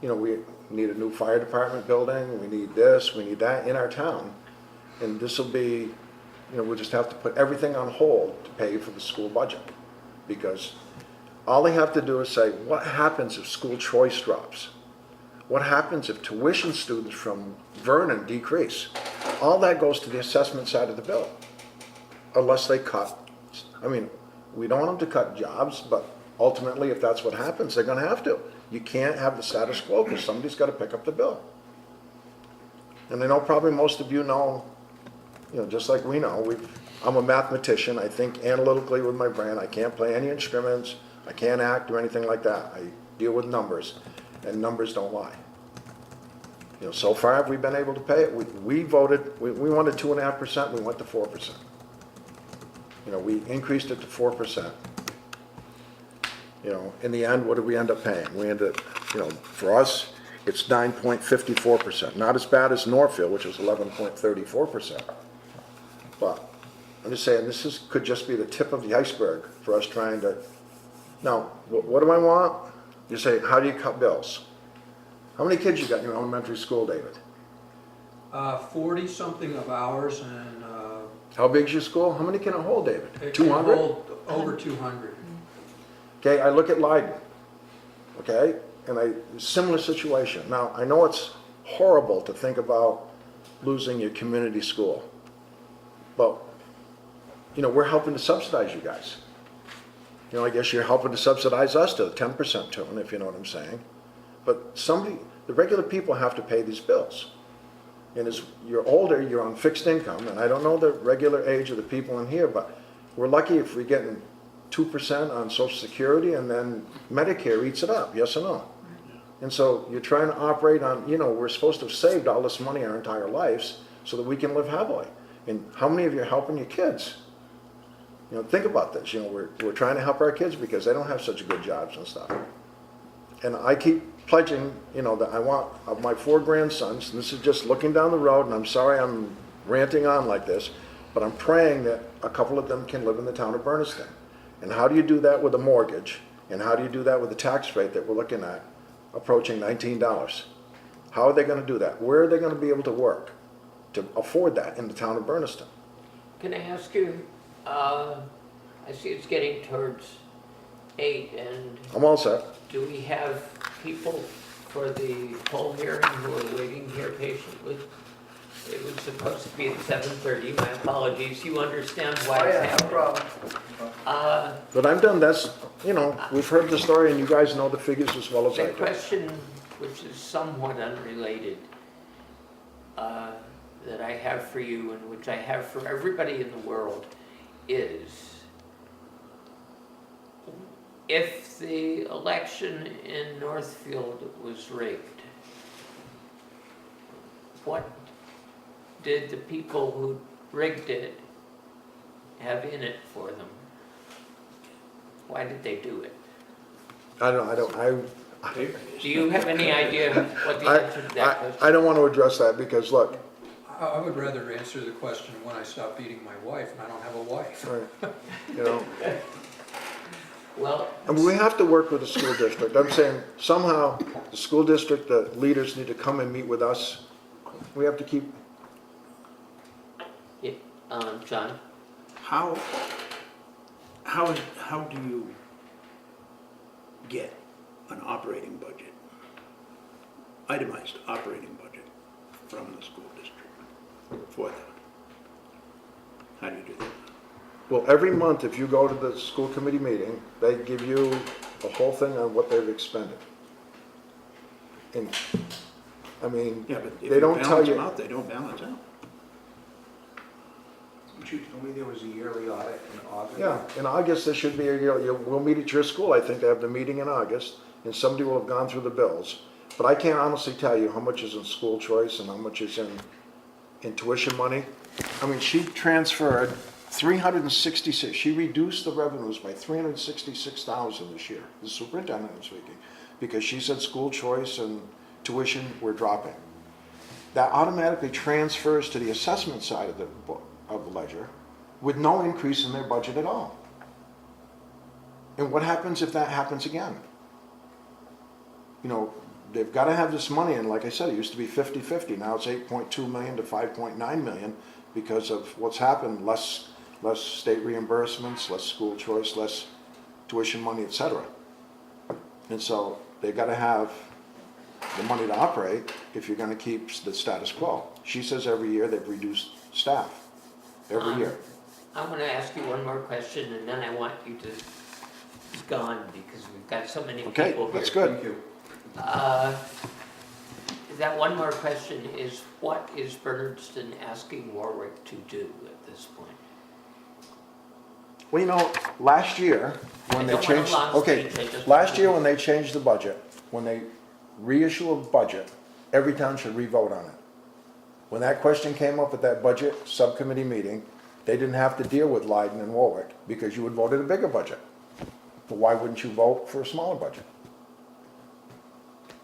we need a new fire department building, we need this, we need that in our town. And this will be, we'll just have to put everything on hold to pay for the school budget. Because all they have to do is say, what happens if school choice drops? What happens if tuition students from Vernon decrease? All that goes to the assessment side of the bill, unless they cut. We don't want them to cut jobs, but ultimately, if that's what happens, they're gonna have to. You can't have the status quo because somebody's gotta pick up the bill. And I know probably most of you know, just like we know, I'm a mathematician, I think analytically with my brain, I can't play any instruments, I can't act or anything like that. I deal with numbers, and numbers don't lie. So far we've been able to pay it. We voted, we wanted 2.5%, we went to 4%. We increased it to 4%. In the end, what did we end up paying? We ended up, for us, it's 9.54%. Not as bad as Northfield, which was 11.34%. But I'm just saying, could just be the tip of the iceberg for us trying to. Now, what do I want? You say, how do you cut bills? How many kids you got in your elementary school, David? 40-something of ours, and How big's your school? How many can it hold, David? it can 200? hold over 200. Okay, I look at Leiden, okay, and similar situation. Now, I know it's horrible to think about losing your community school, but, we're helping to subsidize you guys. I guess you're helping to subsidize us to the 10% tune, if you know what I'm saying. But the regular people have to pay these bills. And as you're older, you're on fixed income, and I don't know the regular age of the people in here, but we're lucky if we're getting 2% on Social Security, and then Medicare eats it up, yes or no? And so you're trying to operate on, we're supposed to have saved all this money our entire lives so that we can live happily. And how many of you are helping your kids? Think about this, we're trying to help our kids because they don't have such good jobs and stuff. And I keep pledging, that I want, of my 4 grandsons, and this is just looking down the road, and I'm sorry I'm ranting on like this, but I'm praying that a couple of them can live in the town of Berniston. And how do you do that with a mortgage? And how do you do that with the tax rate that we're looking at, approaching $19? How are they going to do that? Where are they going to be able to work to afford that in the town of Berniston? Can I ask you, I see it's getting towards 8, and I'm all set. do we have people for the poll hearing who are waiting here patiently? It was supposed to be at 7:30, my apologies, you understand why it's happening? no problem. But I'm done, we've heard the story and you guys know the figures as well as I The do. question, which is somewhat unrelated, that I have for you and which I have for everybody in the world is, if the election in Northfield was rigged, what did the people who rigged it have in it for them? Why did they do it? Do you have any idea what the answer to that question? I don't want to address that because, look, I would rather answer the question when I stop beating my wife, and I don't have a wife. right, Well, I mean, we have to work with the school district. I'm saying somehow the school district, the leaders need to come and meet with us. We have to keep, Yeah, John? How do you get an operating budget, itemized operating budget from the school district for that? How do you do that? well, every month, if you go to the school committee meeting, they give you a whole thing on what they've expended. And, I mean, Yeah, but if they you don't tell balance them you. out, they don't balance out. But you told me there was a yearly audit in August? Yeah, in August, there should be, we'll meet at your school, I think they have the meeting in August, and somebody will have gone through the bills. But I can't honestly tell you how much is in school choice and how much is in tuition money. I mean, she transferred 366, she reduced the revenues by 366,000 this year, the superintendent was speaking, because she said school choice and tuition were dropping. That automatically transfers to the assessment side of the book, of the ledger, with no increase in their budget at all. And what happens if that happens again? You know, they've got to have this money, and like I said, it used to be 50-50, now it's 8.2 million to 5.9 million because of what's happened, less state reimbursements, less school choice, less tuition money, etc. And so they've got to have the money to operate if you're going to keep the status quo. She says every year they've reduced staff, every year. I want to ask you one more question, and then I want you to be gone, because we've got so many people here. Okay, that's good. That one more question is, what is Bernardston asking Warwick to do at this point? Well, you know, last year, when I they don't want a changed, long okay, speech, I just last want year to- when they changed the budget, when they reissue a budget, every town should re-vote on it. When that question came up at that budget subcommittee meeting, they didn't have to deal with Leiden and Warwick because you had voted a bigger budget. But why wouldn't you vote for a smaller budget?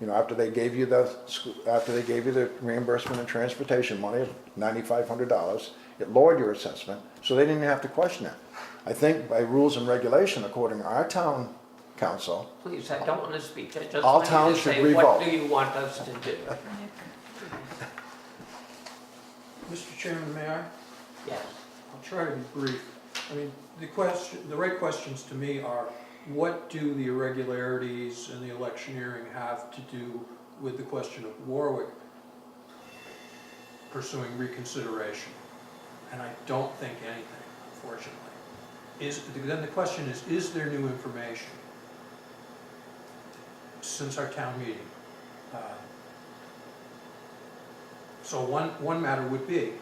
You know, after they gave you the reimbursement and transportation money of $9,500, it lowered your assessment, so they didn't have to question it. I think by rules and regulation, according to our town council, Please, I don't want to speak, I just All want you towns to should say, what revote. do you want us to do? Mr. Chairman, may I? Yes. I'll try to be brief. I mean, the right questions to me are, what do the irregularities in the electioneering have to do with the question of Warwick pursuing reconsideration? And I don't think anything, unfortunately. Then the question is there new information since our town meeting? So one matter would be,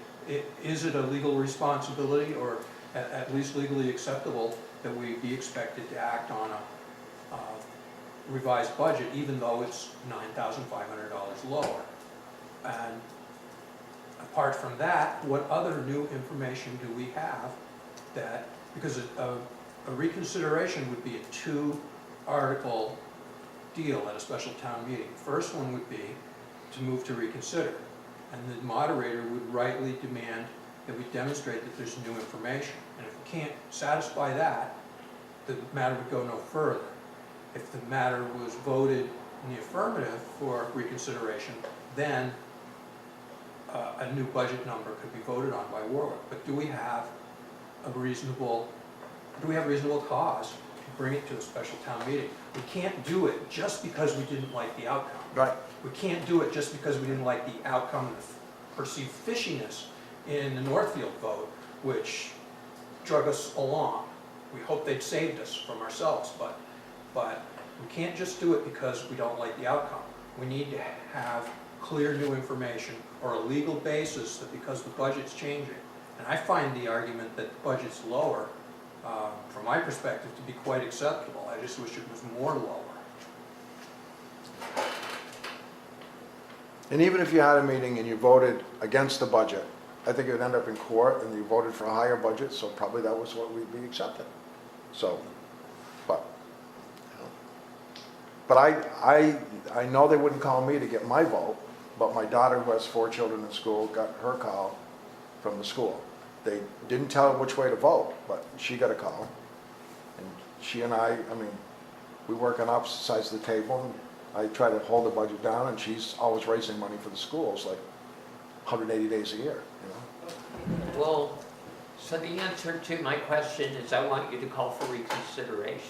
is it a legal responsibility, or at least legally acceptable, that we be expected to act on a revised budget, even though it's $9,500 lower? And apart from that, what other new information do we have that, because a reconsideration would be a 2-article deal at a special town meeting. First one would be to move to reconsider, and the moderator would rightly demand that we demonstrate that there's new information. And if we can't satisfy that, the matter would go no further. If the matter was voted in the affirmative for reconsideration, then a new budget number could be voted on by Warwick. But do we have reasonable cause to bring it to a special town meeting? We can't do it just because we didn't like the outcome. right, We can't do it just because we didn't like the outcome and the perceived fishiness in the Northfield vote, which drug us along. We hope they'd saved us from ourselves, but we can't just do it because we don't like the outcome. We need to have clear new information or a legal basis that because the budget's changing. And I find the argument that the budget's lower, from my perspective, to be quite acceptable. I just wish it was more lower. and even if you had a meeting and you voted against the budget, I think it would end up in court and you voted for a higher budget, so probably that was what would be accepted. So, but, you know. But I know they wouldn't call me to get my vote, but my daughter, who has 4 children in school, got her call from the school. They didn't tell her which way to vote, but she got a call. And she and I mean, we work on opposite sides of the table, and I try to hold the budget down, and she's always raising money for the schools, like 180 days a year, you know? Well, so the answer to my question is I want you to call for reconsideration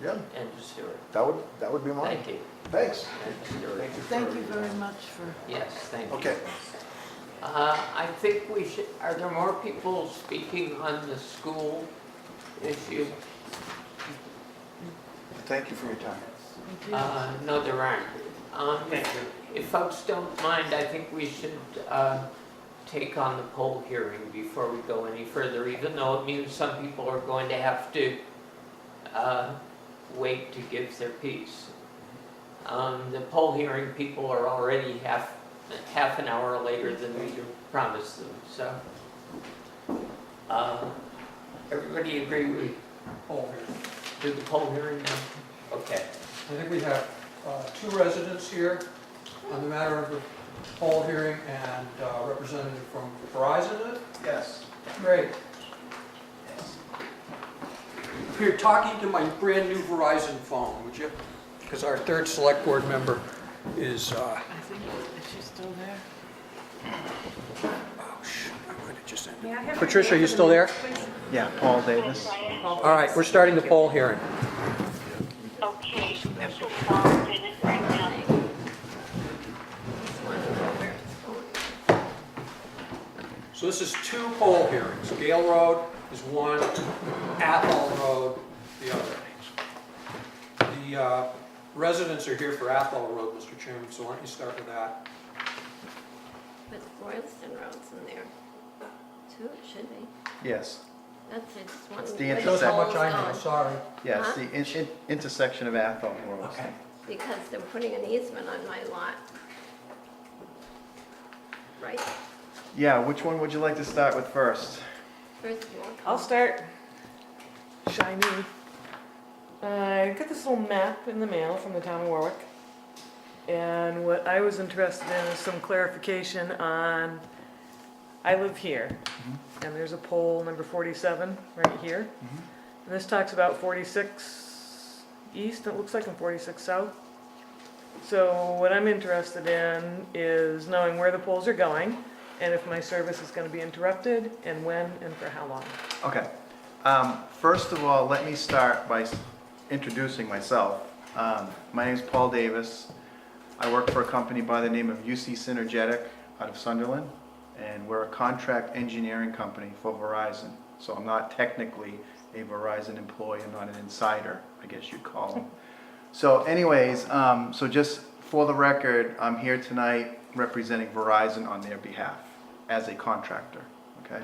Yeah, and just do it. that would be mine. Thank you. Thanks. And just do it. Thank you very much for, Yes, thank you. Okay. I think we should, are there more people speaking on the school issue? Thank you for your time. thank you. No, there aren't. If folks don't mind, I think we should take on the poll hearing before we go any further, even though it means some people are going to have to wait to give their piece. The poll hearing people are already half an hour later than we promised them, so. Everybody agree we Poll here. do the poll hearing now? Okay. I think we have two residents here on the matter of the poll hearing and a representative from Verizon, is it? Yes. Great. You're talking to my brand-new Verizon phone, would you? Because our third select board member is, I think, is she still there? oh, shoot, I'm going to just end it. Patricia, are you still there? Yeah, Paul Davis. All right, we're starting the poll hearing. Okay, this is Paul Dennis right now. So this is two poll hearings. Gale Road is one, Athol Road the other. The residents are here for Athol Road, Mr. Chairman, so why don't you start with that? But Royalston Road's in there, too, it should be. Yes. That's it, just one. It's the where the Shows how much pole's I know, going. sorry. Yes, Huh? the intersection of Athol and Royalston. Okay. Because they're putting an easement on my lot. Right? Yeah, which one would you like to start with first? First of all. I'll start. Shiny. I got this little map in the mail from the town of Warwick. And what I was interested in is some clarification on, I live here. And there's a pole number 47 right here. And this talks about 46 east, it looks like, and 46 south. So what I'm interested in is knowing where the poles are going and if my service is going to be interrupted and when and for how long. Okay. First of all, let me start by introducing myself. My name is Paul Davis. I work for a company by the name of UC Synergetic out of Sunderland, and we're a contract engineering company for Verizon. So I'm not technically a Verizon employee, I'm not an insider, I guess you'd call them. So anyways, so just for the record, I'm here tonight representing Verizon on their behalf as a contractor, okay?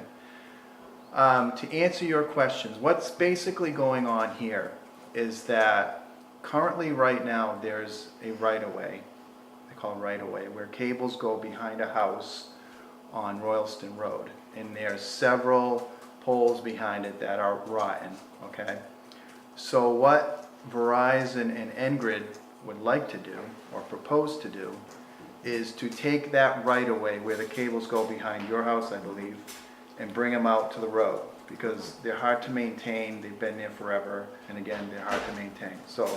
To answer your questions, what's basically going on here is that currently right now there's a right-of-way, they call it right-of-way, where cables go behind a house on Royalston Road. And there's several poles behind it that are rotten, okay? So what Verizon and Engrid would like to do, or propose to do, is to take that right-of-way where the cables go behind your house, I believe, and bring them out to the road, because they're hard to maintain, they've been there forever, and again, they're hard to maintain. So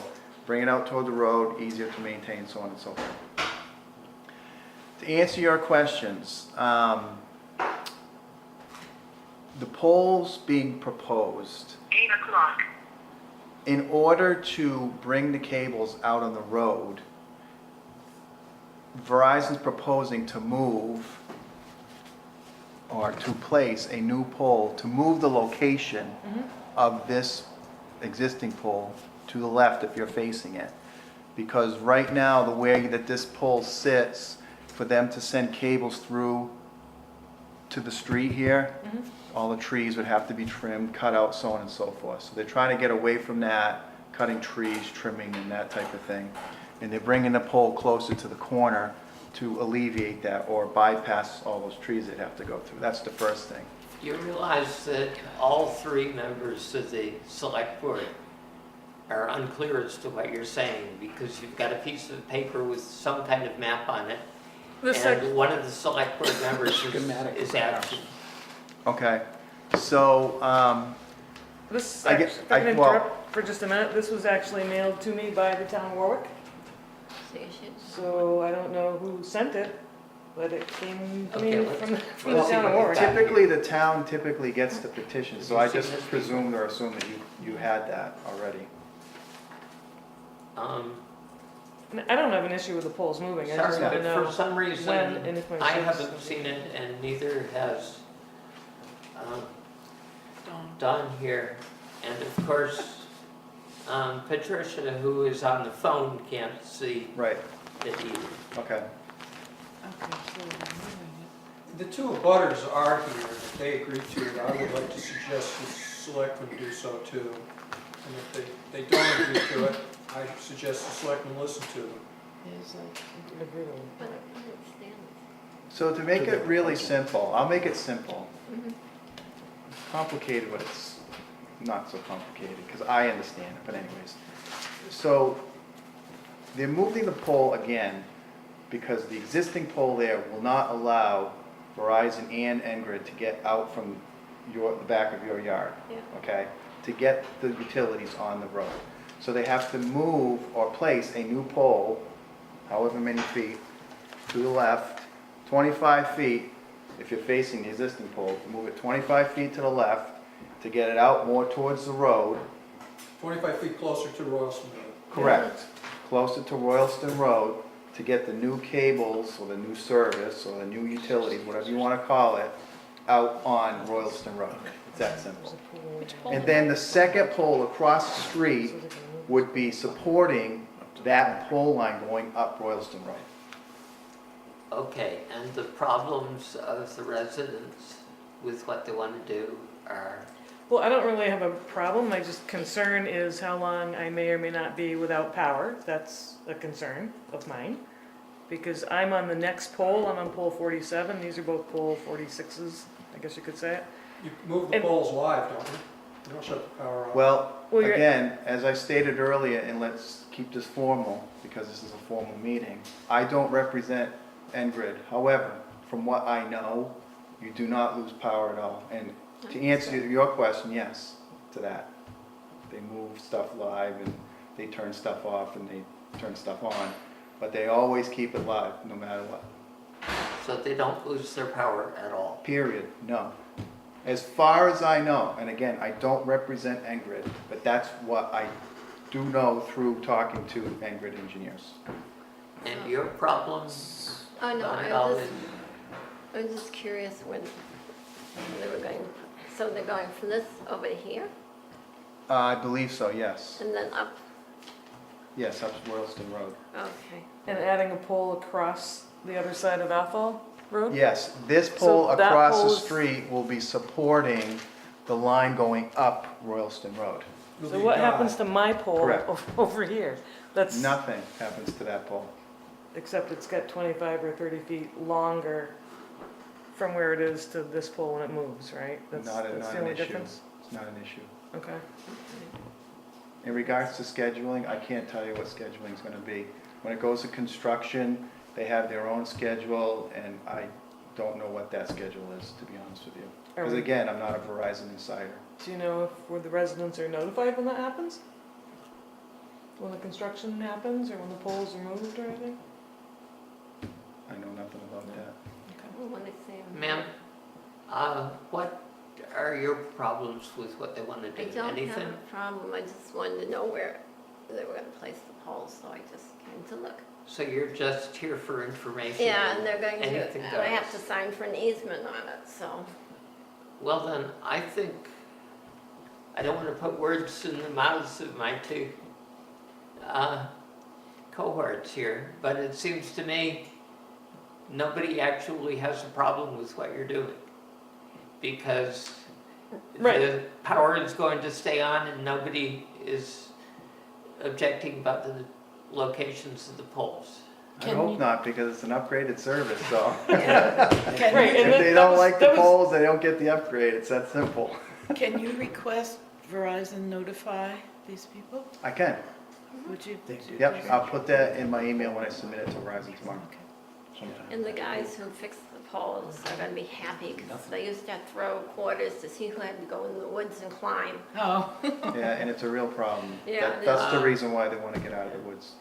bring it out toward the road, easier to maintain, so on and so forth. To answer your questions, the poles being proposed, 8 o'clock. in order to bring the cables out on the road, Verizon's proposing to move or to place a new pole, to move the location of this existing pole to the left if you're facing it. Because right now, the way that this pole sits, for them to send cables through to the street here, all the trees would have to be trimmed, cut out, so on and so forth. So they're trying to get away from that, cutting trees, trimming, and that type of thing. And they're bringing the pole closer to the corner to alleviate that or bypass all those trees they'd have to go through. That's the first thing. You realize that all three members of the select board are unclear as to what you're saying, because you've got a piece of paper with some kind of map on it, and one of the select board members is absent. Okay, so, This I get- section, if I can well, interrupt, for just a minute. This was actually mailed to me by the town of Warwick, So you should. so I don't know who sent it, but it came to Okay, me let's- from the let's see town of what Warwick. that- Typically, the town typically gets the petition, so I Have you just seen this? presumed or assumed that you had that already. I don't have an issue with the poles moving, I just Sorry, want to but for know some when reason, and if my I shifts- haven't seen it and neither has Dawn. Don here. And of course, Patricia, who is on the phone, can't see Right, it either. okay. Okay, so we're moving it. The two abutters are here, if they agree to it, I would like to suggest the selectmen do so too. And if they don't agree to it, I suggest the selectmen listen to them. There's like, But I understand. So to make it really simple, I'll make it simple. Mhm. It's complicated, but it's not so complicated, because I understand it, but anyways. So, they're moving the pole again, because the existing pole there will not allow Verizon and Engrid to get out from the back of your yard. Yeah. Okay, to get the utilities on the road. So they have to move or place a new pole, however many feet, to the left, 25 feet, if you're facing the existing pole, move it 25 feet to the left to get it out more towards the road. 25 feet closer to Royalston Road. Correct. Closer to Royalston Road to get the new cables or the new service or the new utilities, whatever you want to call it, out on Royalston Road. It's that simple. which pole? And then the second pole across the street would be supporting that pole line going up Royalston Road. Okay, and the problems of the residents with what they want to do are, Well, I don't really have a problem, my just concern is how long I may or may not be without power. That's a concern of mine. Because I'm on the next pole, I'm on pole 47, these are both pole 46s, I guess you could say it. You move the And- poles live, don't you? You don't shut the power off. Well, Well, you're- again, as I stated earlier, and let's keep this formal, because this is a formal meeting, I don't represent Engrid. However, from what I know, you do not lose power at all. And to answer your question, yes, to that. They move stuff live and they turn stuff off and they turn stuff on, but they always keep it live, no matter what. so they don't lose their power at all. Period, no. As far as I know, and again, I don't represent Engrid, but that's what I do know through talking to Engrid engineers. And your problems, Oh, no, Don, I was just curious when they were going, so they're going from this over here I believe so, yes. and then up, Yes, up Royalston Road. okay. And adding a pole across the other side of Athol Road? Yes, this So pole that across the pole's- street will be supporting the line going up Royalston Road. It'll So be what God. happens to my pole Correct. over here? That's, Nothing happens to that pole. except it's got 25 or 30 feet longer from where it is to this pole when it moves, right? That's Not the an only issue. difference? It's not an issue. Okay. In regards to scheduling, I can't tell you what scheduling is going to be. When it goes to construction, they have their own schedule, and I don't know what that schedule is, to be honest with you. Are Because we- again, I'm not a Verizon insider. Do you know if where the residents are notified when that happens? When the construction happens or when the poles are moved or anything? I know nothing about that. Well, when they say. ma'am, what are your problems with what they want to I do? don't have Anything? a problem, I just wanted to know where they were gonna place the poles, so I just came to look. So you're just here for information? Yeah, and they're going anything to, and I have to goes. sign for an easement on it, so. Well, then, I think, I don't want to put words in the mouths of my two cohorts here, but it seems to me nobody actually has a problem with what you're doing. Because Right. the power is going to stay on and nobody is objecting about the locations of the poles. I Can hope you- not, because it's an upgraded service, so. Can Right, you- and If they that don't was- like the that was- poles, they don't get the upgrade. It's that simple. Can you request Verizon notify these people? I can. Would you? Yep, I'll put that in my email when I submit it to Verizon tomorrow. Okay. sometime. And the guys who fixed the poles are gonna be happy, because they used to throw quarters to see who had to go in the woods and climb. Oh. Yeah, and it's a real problem. Yeah, That's the reason why they want to get out of the woods.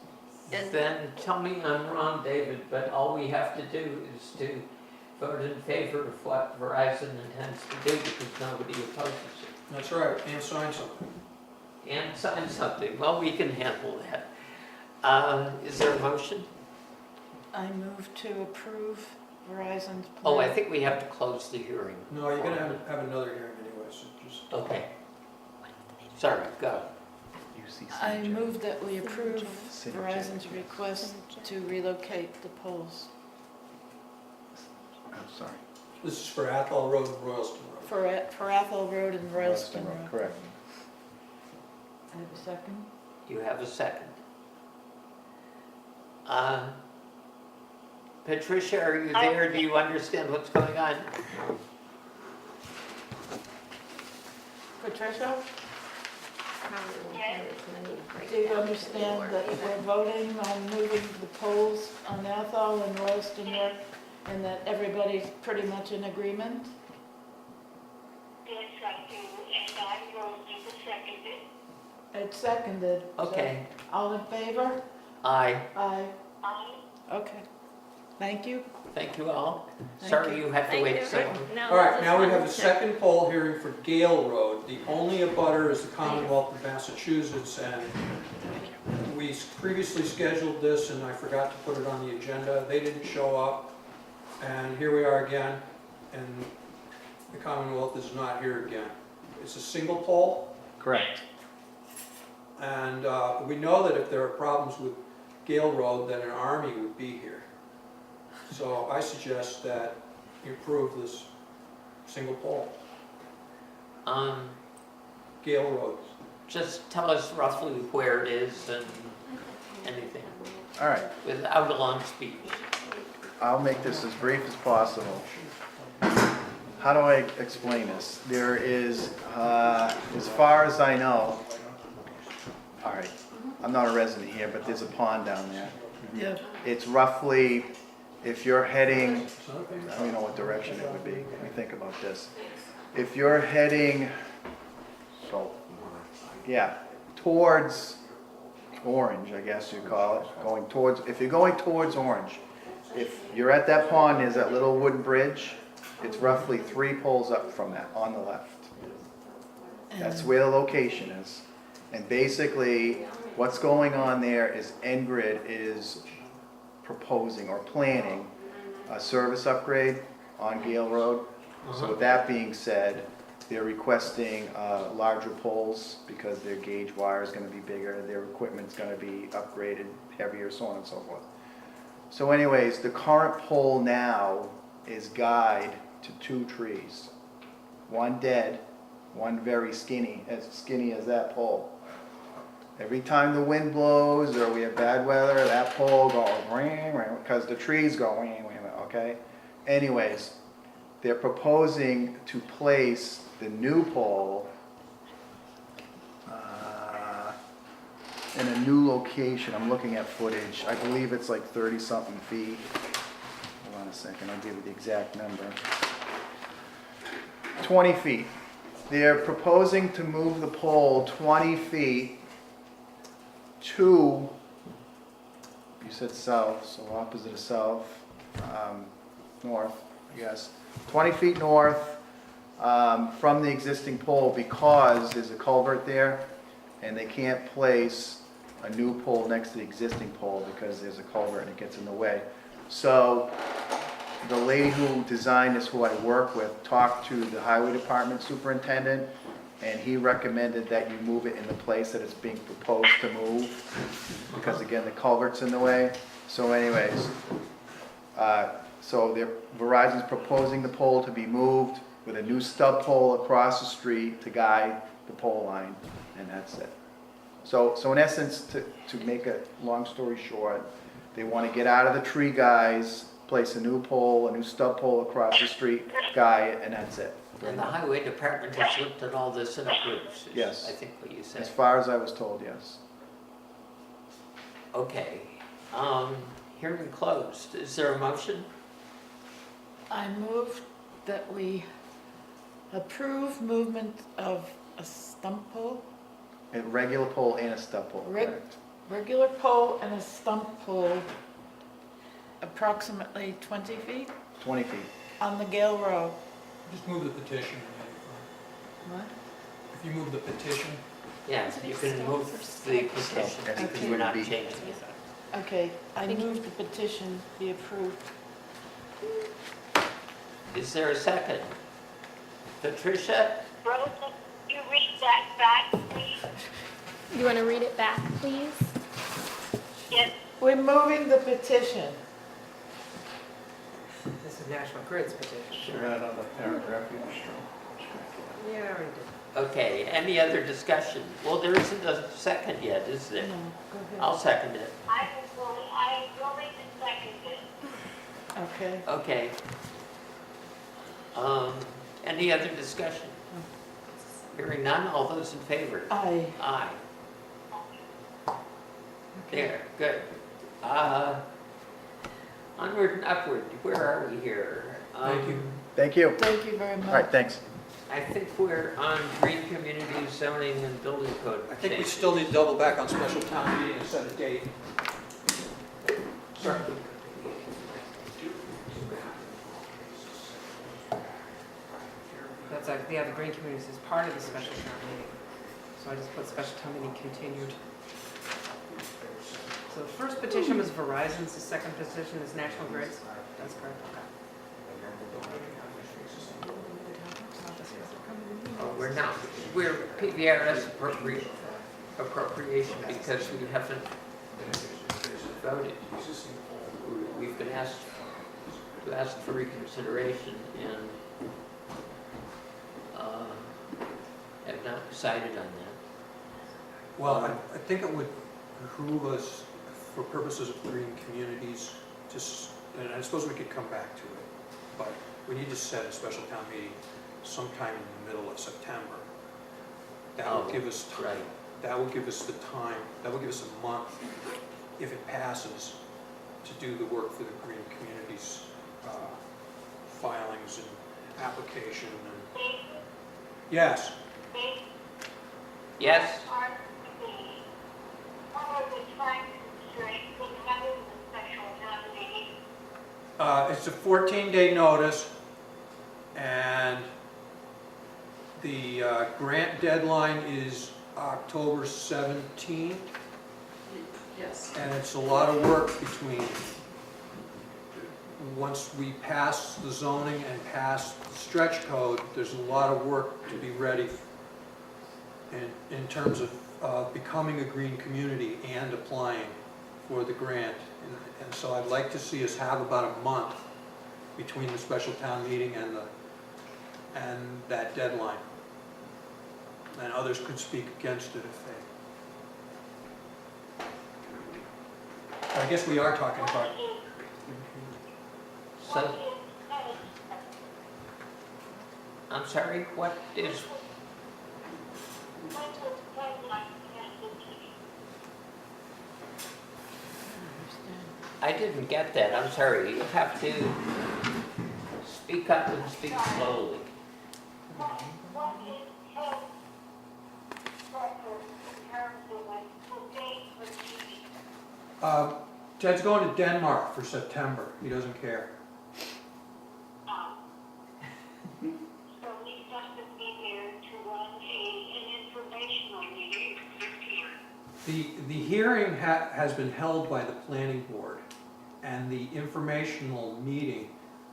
And Then tell me I'm wrong, David, but all we have to do is to vote in favor of what Verizon intends to do because nobody opposes it. That's right, and sign something. And sign something, well, we can handle that. Is there a motion? I move to approve Verizon's plan. Oh, I think we have to close the hearing. No, you're gonna have another hearing anyway, so just. Okay. Sorry, go. I move that we approve Synergy. Verizon's request to relocate the poles I'm sorry. This is for Athol Road and Royalston Road. for Athol Road and Royalston Road, Road. correct. I have a second. You have a second. Patricia, are you there? Do you understand what's going on? Patricia, probably won't have as many breaks do you down understand anymore that either. we're voting on moving the poles on Athol and Royalston Road and that everybody's pretty much in agreement? Yes, I do, and I'm going to second it. It's seconded. so Okay. All in favor? Aye. Aye. I Okay. Thank you. Thank you all. Thank Sorry you. you have to Thank wait you. so long. No, All right, just now we wanted have to the check. second poll hearing for Gale Road. The only abutter is the Commonwealth of Massachusetts, and we previously scheduled this, and I forgot to put it on the agenda. They didn't show up, and here we are again, and the Commonwealth is not here again. It's a single poll, Correct. and we know that if there are problems with Gale Road, then an army would be here. So I suggest that you approve this single poll, Gale Road. Just tell us roughly where it is and anything, All right. without a long speech. I'll make this as brief as possible. How do I explain this? There is, as far as I know, all right, I'm not a resident here, but there's a pond down there. Yeah. It's roughly, if you're heading, I don't know what direction it would be. Let me think about this. If you're heading, so, yeah, towards Orange, I guess you call it, going towards, if you're going towards Orange, if you're at that pond, there's that little wooden bridge. It's roughly 3 poles up from that, on the left. That's where the location is. And basically, what's going on there is Engrid is proposing or planning a service upgrade on Gale Road. So with that being said, they're requesting larger poles because their gauge wire is going to be bigger, their equipment's going to be upgraded, heavier, so on and so forth. So anyways, the current pole now is guide to 2 trees. One dead, one very skinny as that pole. Every time the wind blows or we have bad weather, that pole goes ring, ring, because the trees go ring, ring, okay? Anyways, they're proposing to place the new pole in a new location. I'm looking at footage. I believe it's like 30-something feet. Hold on a second, I'll give you the exact number. 20 feet. They're proposing to move the pole 20 feet to, you said south, so opposite of south, north, I guess. 20 feet north from the existing pole because there's a culvert there and they can't place a new pole next to the existing pole because there's a culvert and it gets in the way. So the lady who designed this, who I work with, talked to the highway department superintendent, and he recommended that you move it in the place that it's being proposed to move, because again, the culvert's in the way. So anyways, Verizon's proposing the pole to be moved with a new stub pole across the street to guide the pole line, and that's it. So in essence, to make a long story short, they want to get out of the tree guys, place a new pole, a new stub pole across the street, guy it, and that's it. And the highway department has looked at all this and approves, is Yes. I think what you said. As far as I was told, yes. Okay, hearing closed. Is there a motion? I move that we approve movement of a stump pole, A regular pole and a stump pole, Reg- correct? regular pole and a stump pole approximately 20 feet 20 feet. on the Gale Road. Just move the petition. What? If you move the petition, Yeah, you can move the petition because we're not changing it. Okay, I move the petition be approved. Is there a second? Patricia? Rosa, you read that back, please? You want to read it back, please? Yes, We're moving the petition. This is National Grid's petition. Right on the paragraph. Yeah, I already did. Okay, any other discussion? Well, there isn't a second yet, is there? No, go ahead. I'll second it. I will make the second. Okay. Okay. Any other discussion? Hearing none, all those in favor? Aye. Aye. There, good. Onward and upward, where are we here? Thank you. Thank you. Thank you very much. All right, thanks. I think we're on green community zoning and building code. I think we changes. still need to double back on special town meeting and set a date. Sorry. That's yeah, the green communities is part of the special town meeting. So I just put special town meeting continued. So the first petition was Verizon's, the second petition is National Grid's. That's correct. We're not, we're PVRS appropriation because we haven't voted. We've been asked to ask for reconsideration and have not decided on that. Well, I think it would behoove us, for purposes of green communities, and I suppose we could come back to it, but we need to set a special town meeting sometime in the middle of September. That will give us time. Right. That will give us the time, that will give us a month, if it passes, to do the work for the green communities, filings and application and, yes. Yes? What are the time constraints, when is the special town meeting? It's a 14-day notice, and the grant deadline is October 17th. Yes. And it's a lot of work between, once we pass the zoning and pass the stretch code, there's a lot of work to be ready in terms of becoming a green community and applying for the grant. And so I'd like to see us have about a month between the special town meeting and that deadline. And others could speak against it if they... I guess we are talking about... So, I'm sorry, what is, I didn't get that, I'm sorry. You have to speak up and speak slowly. What is his preference in terms of the date for meeting? Ted's going to Denmark for September. He doesn't care. So he doesn't be there to run an informational meeting. The hearing has been held by the planning board, and the informational meeting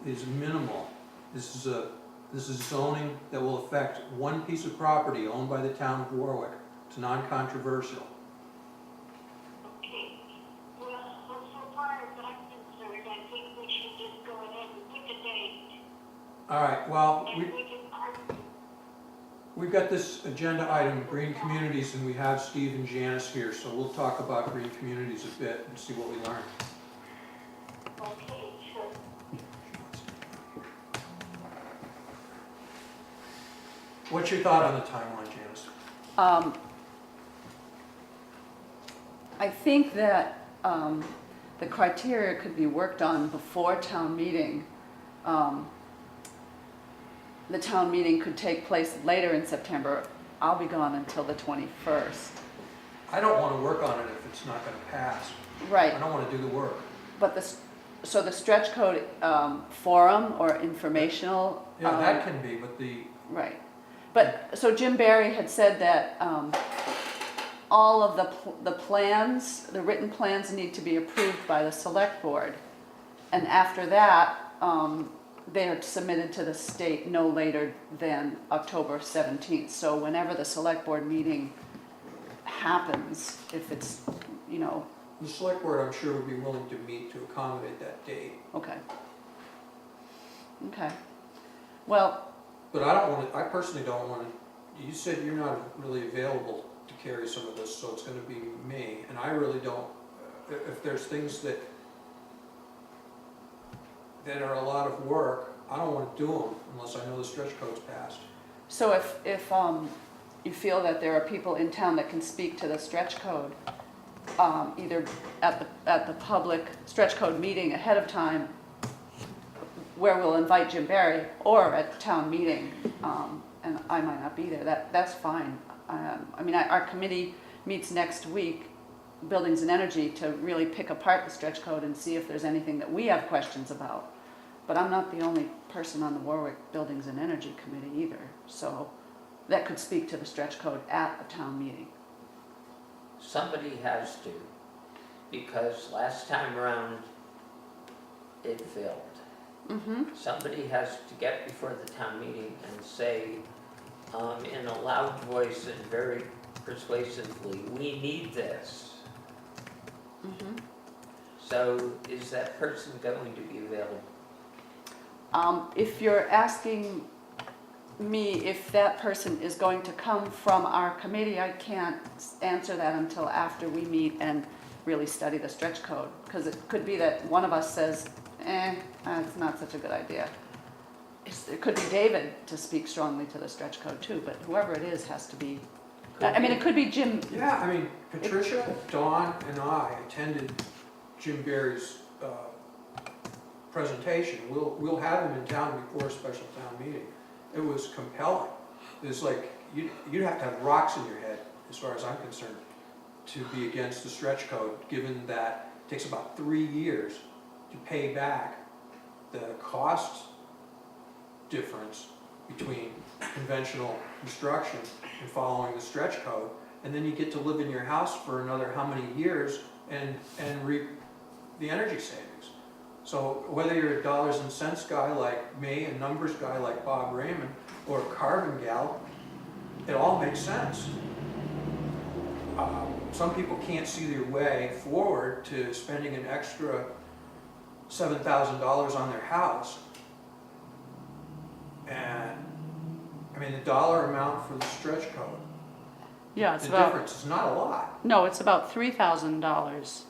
is minimal. This is zoning that will affect one piece of property owned by the town of Warwick. It's non-controversial. Okay. Well, so far as I'm concerned, I think we should just go ahead and pick a date. All right, well, And we can argue. we've got this agenda item, green communities, and we have Steve and Janice here, so we'll talk about green communities a bit and see what we learn. Okay, sure. What's your thought on the timeline, Janice? I think that the criteria could be worked on before town meeting the town meeting could take place later in September, I'll be gone until the 21st. I don't want to work on it if it's not going to pass. Right. I don't want to do the work. But so the stretch code forum or informational. Yeah, that can be, but Right. But, so Jim Barry had said that all of the plans, the written plans need to be approved by the select board. And after that, they are submitted to the state no later than October 17th. So whenever the select board meeting happens, if it's, the select board, I'm sure, would be willing to meet to accommodate that date. okay. Okay. Well, But I personally don't want to, you said you're not really available to carry some of this, so it's going to be me. And I really don't, if there's things that are a lot of work, I don't want to do them unless I know the stretch code's passed. so if you feel that there are people in town that can speak to the stretch code, either at the public stretch code meeting ahead of time, where we'll invite Jim Barry, or at town meeting, and I might not be there, that's fine. Our committee meets next week, Buildings and Energy, to really pick apart the stretch code and see if there's anything that we have questions about. But I'm not the only person on the Warwick Buildings and Energy Committee either, so that could speak to the stretch code at a town meeting. Somebody has to, because last time around, it failed. Mm-hmm. Somebody has to get before the town meeting and say, in a loud voice and very persuasively, we need this. Mm-hmm. So is that person going to be available? If you're asking me if that person is going to come from our committee, I can't answer that until after we meet and really study the stretch code. Because it could be that one of us says, it's not such a good idea. It could be David to speak strongly to the stretch code too, but whoever it is has to be. It could be Jim. Yeah, Patricia, Dawn, and I attended Jim Barry's presentation. We'll have him in town before a special town meeting. It was compelling. It's like, you'd have to have rocks in your head, as far as I'm concerned, to be against the stretch code, given that it takes about 3 years to pay back the cost difference between conventional construction and following the stretch code, and then you get to live in your house for another how many years and reap the energy savings. So whether you're a dollars and cents guy like me, a numbers guy like Bob Raymond, or a carbon gal, it all makes sense. Some people can't see their way forward to spending an extra $7,000 on their house. And the dollar amount for the stretch code, Yeah, it's the about. difference is not a lot. No, it's about $3,000.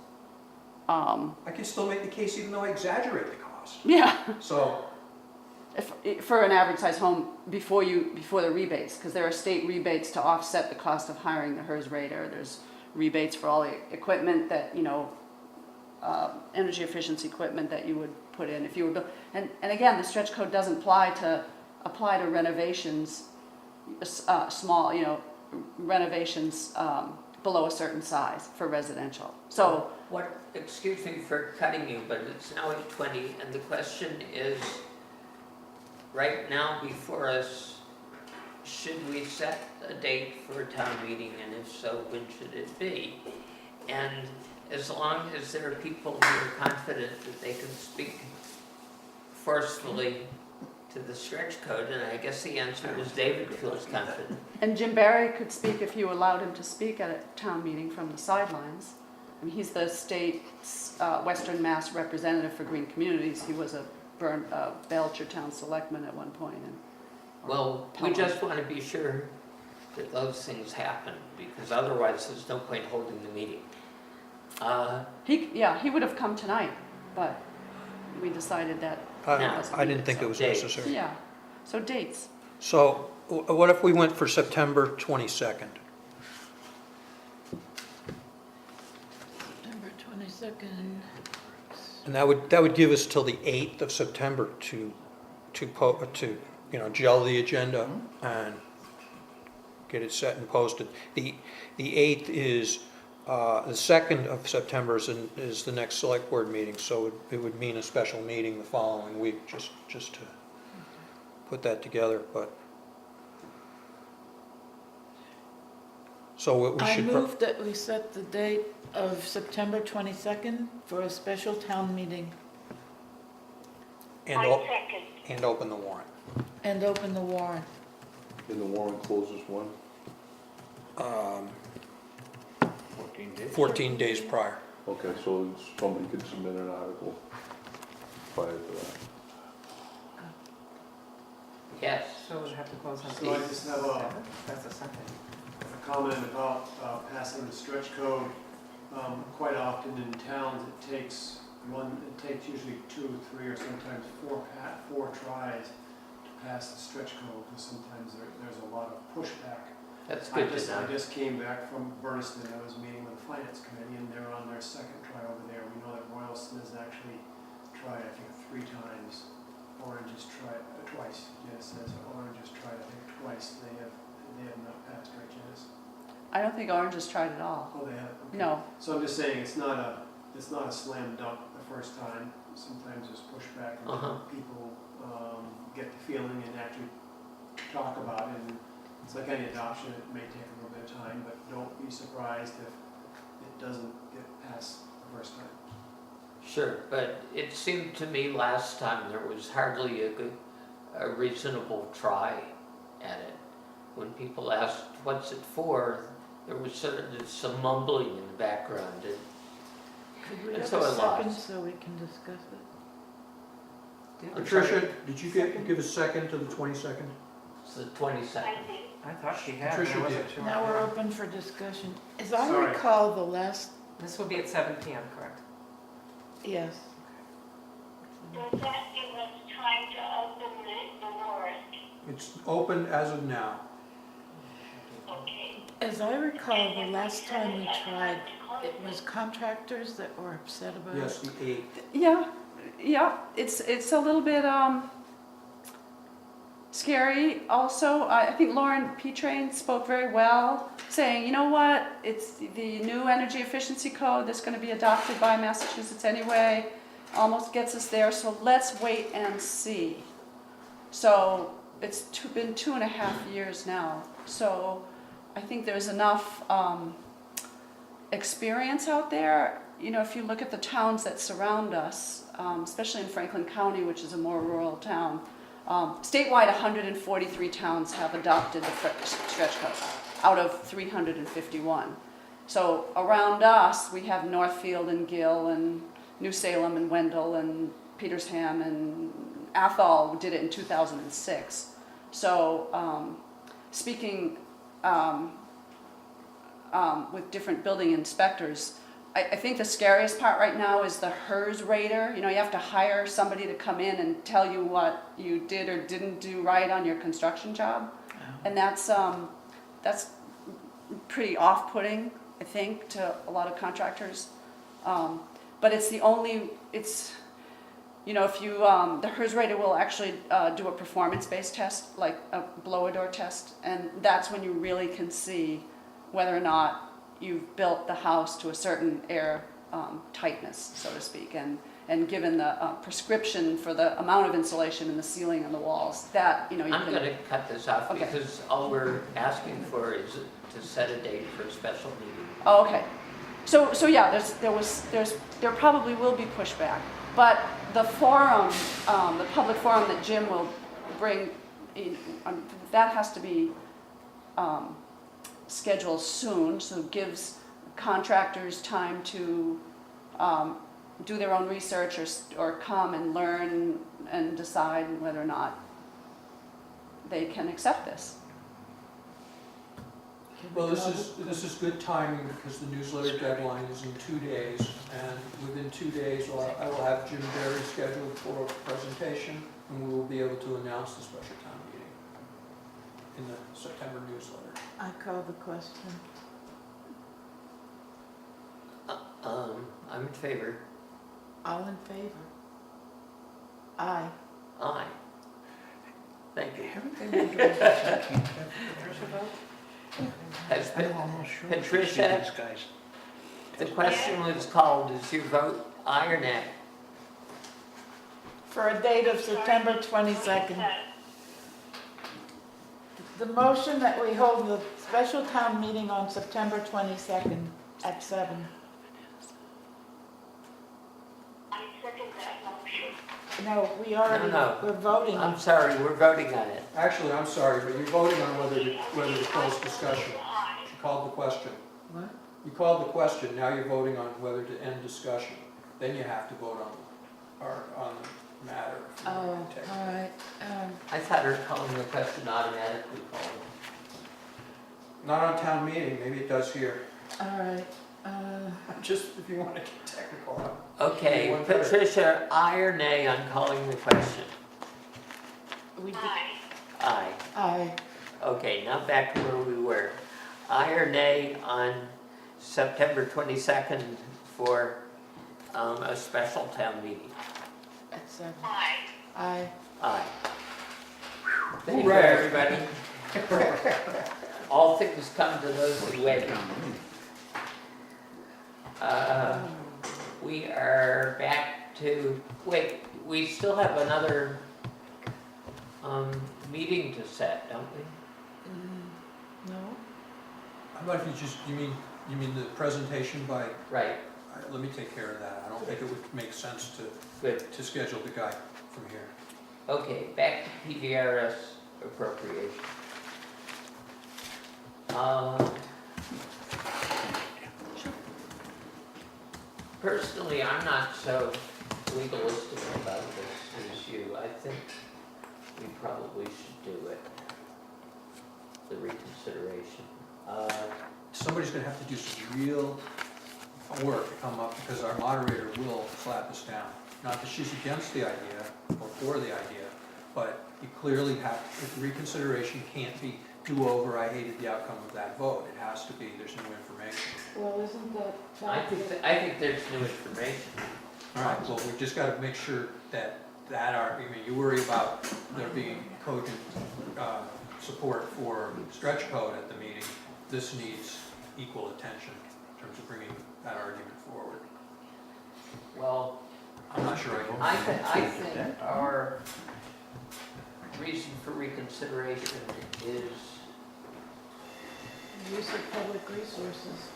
I can still make the case even though I exaggerate the cost. Yeah. So, For an average size home before the rebates, because there are state rebates to offset the cost of hiring the HERS rater. There's rebates for all the equipment that, energy efficiency equipment that you would put in if you were, and again, the stretch code doesn't apply to renovations, small, renovations below a certain size for residential. So, Excuse me for cutting you, but it's now 8:20, and the question is, right now before us, should we set a date for a town meeting, and if so, when should it be? And as long as there are people who are confident that they can speak forcefully to the stretch code, and I guess the answer is David feels confident. and Jim Barry could speak if you allowed him to speak at a town meeting from the sidelines. He's the state's Western Mass representative for Green Communities. He was a Belchertown selectman at one point. Well, we just want to be sure that those things happen, because otherwise there's no point holding the meeting. He would have come tonight, but we decided that. I didn't think it was Dates. necessary. Yeah, so dates. So what if we went for September 22nd? September 22nd. And that would give us till the 8th of September to gel the agenda and get it set and posted. The 8th is, the 2nd of September is the next select board meeting, so it would mean a special meeting the following week, just to put that together, but. So we I should. move that we set the date of September 22nd for a special town meeting And I o- second. and open the warrant. and open the warrant. And the warrant closes when? 14 days prior. Okay, so somebody could submit an article prior to that. Yes. So we'll have to close on. So I just have a That's a second. comment about passing the stretch code. Quite often in towns, it takes usually 2, 3, or sometimes 4 tries to pass the stretch code, because sometimes there's a lot of pushback. That's I good to know. just came back from Berniston. I was meeting with the finance committee, and they're on their second try over there. We know that Royalston has actually tried, I think, 3 times. Orange has tried twice. Janice says Orange has tried, I think, twice. They have not passed, right, Janice? I don't think Orange has tried at all. Oh, they have. Okay. No. So I'm just saying, it's not a slam dunk the first time. Sometimes there's pushback, and people get the feeling and actually talk about it. And it's like any adoption; it may take a little bit of time, but don't be surprised if it doesn't get passed the first time. Sure, but it seemed to me last time there was hardly a reasonable try at it. When people asked, what's it for, there was sort of some mumbling in the background. Could we And have so a I second lost. so we can discuss it? Patricia, did you give a second to the 22nd? It's the 22nd. I thought she had, Patricia but I wasn't did. sure. Now we're open for discussion. As I Sorry. recall, the last, This will be at 7 PM, correct? yes, Does that give us time to open the warrant? It's open as of now. Okay. as I recall, the last time we tried, it was contractors that were upset about it. Yes, the 8th. Yeah, it's a little bit scary also. I think Lauren Petrain spoke very well, saying, you know what, it's the new energy efficiency code that's going to be adopted by Massachusetts anyway, almost gets us there, so let's wait and see. So it's been 2.5 years now, so I think there's enough experience out there. You know, if you look at the towns that surround us, especially in Franklin County, which is a more rural town, statewide 143 towns have adopted the stretch code out of 351. So around us, we have Northfield and Gill and New Salem and Wendell and Petersham and Athol did it in 2006. So speaking with different building inspectors, I think the scariest part right now is the HERS rater. You know, you have to hire somebody to come in and tell you what you did or didn't do right on your construction job. And that's pretty off-putting, I think, to a lot of contractors. But it's the only, you know, if you, the HERS rater will actually do a performance-based test, like a blow-a-door test, and that's when you really can see whether or not you've built the house to a certain air tightness, so to speak, and given the prescription for the amount of insulation in the ceiling and the walls, that, you know, you I'm can... going to cut this off Okay. because all we're asking for is to set a date for a special meeting. Oh, okay. So yeah, there probably will be pushback, but the forum, the public forum that Jim will bring in, that has to be scheduled soon, so it gives contractors time to do their own research or come and learn and decide whether or not they can accept this. Well, this is good timing because the newsletter deadline is in 2 days, and within 2 days, I will have Jim Berry scheduled for a presentation, and we will be able to announce the special town meeting in the September newsletter. I call the question. I'm in favor. All in favor? Aye. Aye. Thank you. Haven't they been doing this? I can't have pictures about? Has I'm almost sure. we should see Patricia, these guys. the question was called, is your vote aye or nay? For a date of September 22nd. The motion that we hold the special town meeting on September 22nd at 7. I second that motion. No, we already, No. we're voting. I'm sorry, we're voting on it. Actually, I'm sorry, but you're voting on whether to close discussion. You called the question. What? You called the question, now you're voting on whether to end discussion. Then you have to vote on the matter. if you Oh, want to take it. all right. I thought her calling the question automatically called. Not on town meeting, maybe it does here. All right. Just if you want to get technical. Okay, One better. Patricia, aye or nay on calling the question? We did, Aye. aye. Okay, now back to where we were. Aye or nay on September 22nd for a special town meeting? At 7. Aye. Aye. Aye. Thank you, Hooray. everybody. All things come to those who wait. We are back to, wait, we still have another meeting to set, don't we? No? How about if you mean the presentation by, Right, let me take care of that. I don't think it would make sense good. to schedule the guy from here. Okay, back to PVRS appropriation. Personally, I'm not so legalistic about this as you. I think we probably should do it, the reconsideration. Somebody's gonna have to do some real work to come up, because our moderator will slap us down. Not that she's against the idea or for the idea, but you clearly have, if reconsideration can't be do-over, I hated the outcome of that vote. It has to be, there's new information. Well, isn't that... I think there's new information. All right, well, we just gotta make sure that you worry about there being cogent support for stretch code at the meeting. This needs equal attention in terms of bringing that argument forward. Well, I'm not sure I think our reason for reconsideration is Use of public resources.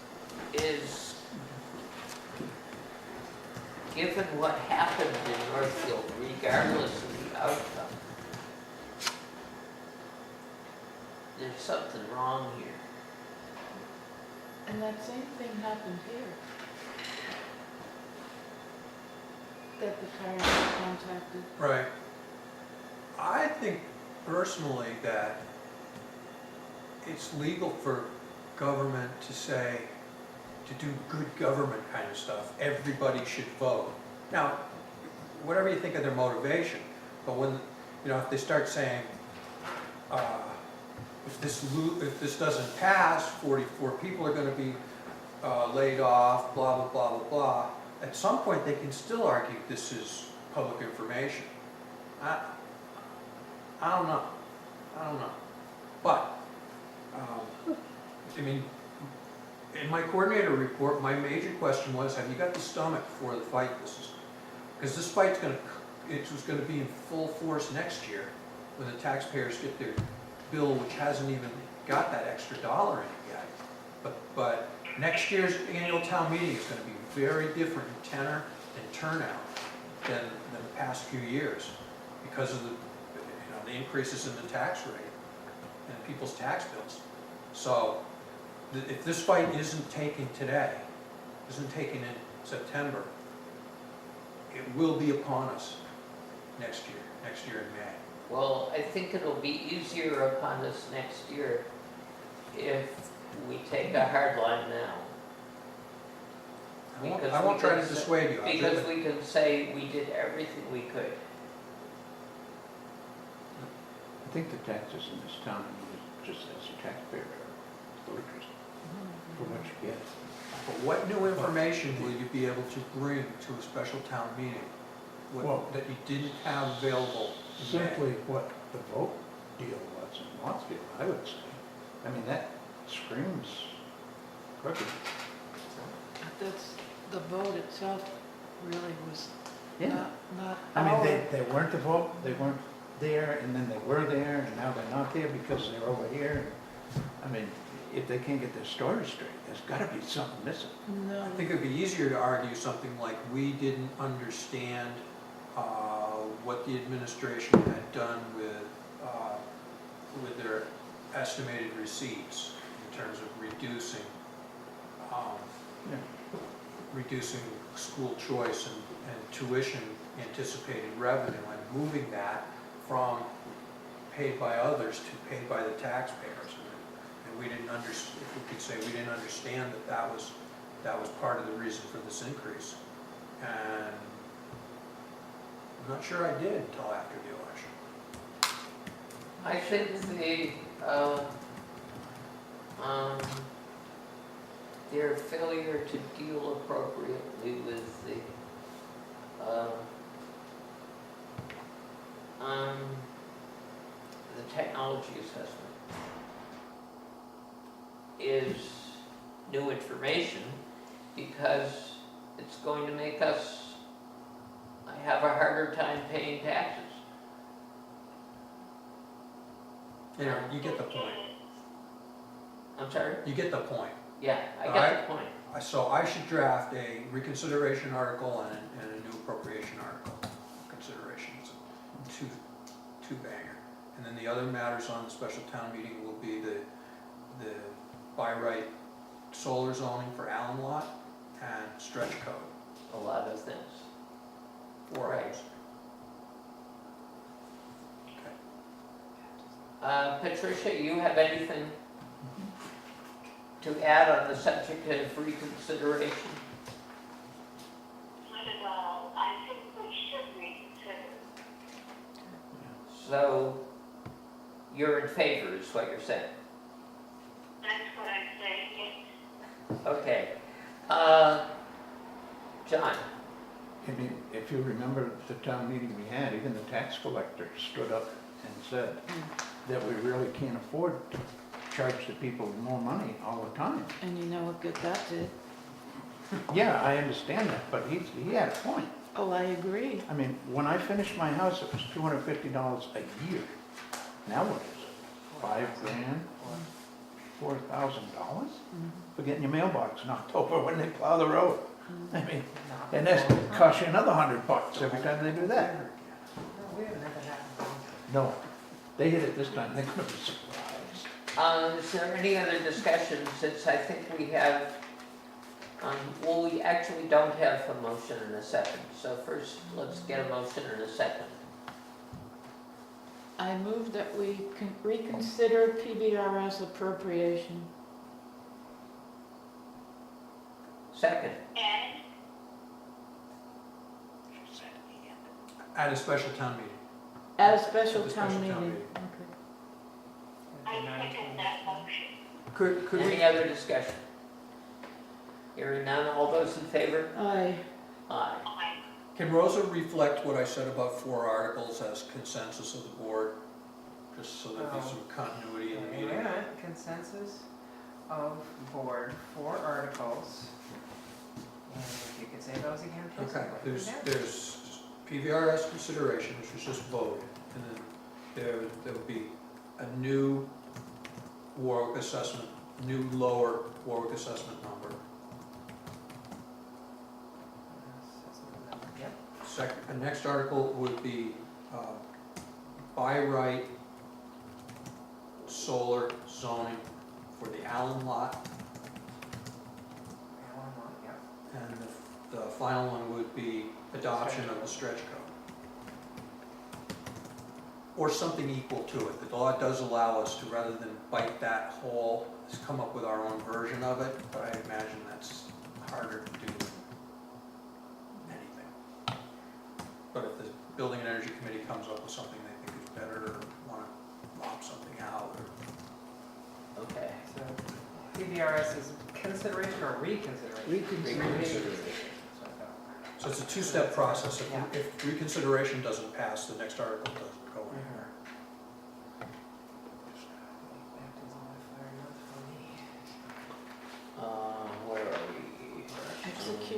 Given what happened in Northfield, regardless of the outcome, there's something wrong here. And that same thing happened here. That the parents were contacted. Right. I think personally that it's legal for government to say, to do good government kind of stuff, everybody should vote. Now, whatever you think of their motivation, but when, if they start saying, if this doesn't pass, 44 people are gonna be laid off, blah, blah, blah, blah, blah. At some point, they can still argue this is public information. I don't know. But, in my coordinator report, my major question was, have you got the stomach for the fight because this fight's gonna be in full force next year when the taxpayers get their bill, which hasn't even got that extra dollar in it yet. But next year's annual town meeting is gonna be very different in tenor and turnout than the past few years because of the increases in the tax rate and people's tax bills. So if this fight isn't taken today, isn't taken in September, it will be upon us next year in May. Well, I think it'll be easier upon us next year if we take a hard line now. I won't try to dissuade you. Because we can say we did everything we could. I think the taxes in this town, just as a taxpayer, are ludicrous for what you get. But what new information will you be able to bring to a special town meeting that you didn't have available in May? Simply what, the vote? deal was in Northfield, I would say. I mean, that screams crooked. That's, the vote itself really was Yeah. not I mean, our. they weren't the vote, they weren't there, and then they were there, and now they're not there because they're over here. I mean, if they can't get their story straight, there's gotta be something missing. No. I think it'd be easier to argue something like we didn't understand what the administration had done with their estimated receipts in terms of reducing reducing school choice and tuition anticipated revenue and moving that from paid by others to paid by the taxpayers. And we didn't if we could say we didn't understand that was part of the reason for this increase. And I'm not sure I did until after the election. I think their failure to deal appropriately with the technology assessment is new information, because it's going to make us have a harder time paying taxes. You know, you get the point. I'm sorry? You get the point. Yeah, I got the point. So I should draft a reconsideration article and a new appropriation article. Considerations, two banger. And then the other matters on the special town meeting will be the by right solar zoning for Allen Lot and stretch code. A lot of things. 4 Right. items. Patricia, you have anything to add on the subject of reconsideration? Not at all. I think we should reconsider. So, you're in favor, is what you're saying? That's what I'm saying, yes. Okay. John? I mean, if you remember the town meeting we had, even the tax collector stood up and said that we really can't afford to charge the people more money all the time. And you know what good that did? Yeah, I understand that, but he had a point. Oh, I agree. I mean, when I finished my house, it was $250 a year. Now what is it? $5 grand? $4,000 for getting your mailbox knocked over when they plow the road. I mean, and that's cost you another $100 every time they do that. We haven't had that happen. No, they hit it this time, they're gonna be surprised. Is there any other discussion, since I think we have, well, we actually don't have a motion and a second. So first, let's get a motion and a second. I move that we reconsider PVRS appropriation. Second. And At a special town meeting. At a special At the town special meeting. town meeting. I second that motion. Could we, Any other discussion? Hearing none, all those in favor? Aye. Aye. Aye. can Rosa reflect what I said about 4 articles as consensus of the board? Just so there'd be some continuity in the Wait a meeting. minute, consensus of board, 4 articles. And if you could say those again, please. Okay, there's PVRS consideration, which was just voted, and then there'll be a new Warwick assessment, new lower Warwick assessment number. Yep. The next article would be by right solar zoning for the Allen lot, Yep. and the final one would be adoption of the stretch code. Or something equal to it. The law does allow us to, rather than bite that whole, just come up with our own version of it, but I imagine that's harder to do than anything. But if the Building and Energy Committee comes up with something they think is better, or want to lop something out, or Okay. So PVRS is consideration or reconsideration? so it's a 2-step process. Yeah. If reconsideration doesn't pass, the next article doesn't go in.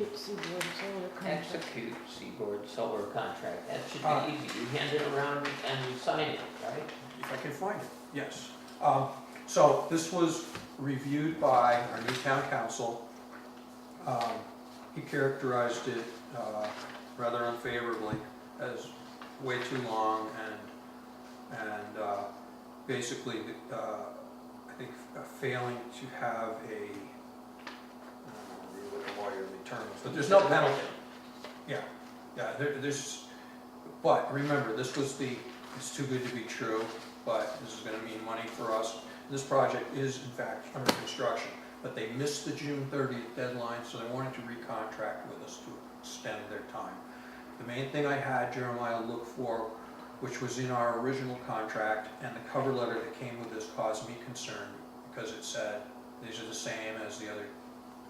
Execute Seaboard Solar contract. Execute Seaboard Solar contract. That should be easy. You hand it around and you sign it, right? If I can find it, yes. So this was reviewed by our new town council. He characterized it rather unfavorably as way too long and basically, I think failing to have a, I don't know what the lawyerly term is, but there's no penalty. Yeah, there's, but remember, this was it's too good to be true, but this is gonna mean money for us. This project is in fact under construction, but they missed the June 30th deadline, so they wanted to recontract with us to extend their time. The main thing I had Jeremiah look for, which was in our original contract, and the cover letter that came with this caused me concern because it said these are the same as the other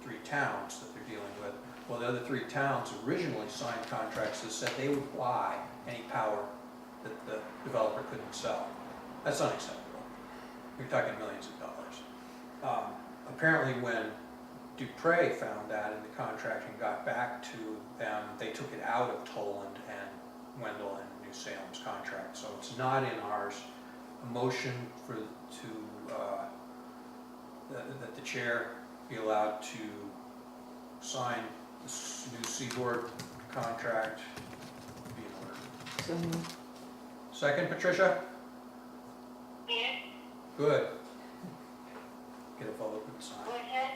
3 towns that they're dealing with. Well, the other 3 towns originally signed contracts that said they would buy any power that the developer couldn't sell. That's unacceptable. You're talking millions of dollars. Apparently when Dupre found that in the contract and got back to them, they took it out of Toland and Wendell and New Salem's contract, so it's not in ours. A motion that the chair be allowed to sign this new Seaboard contract be in order. So moved. Second, Patricia? Yes, Good. Get a vote and sign. go ahead.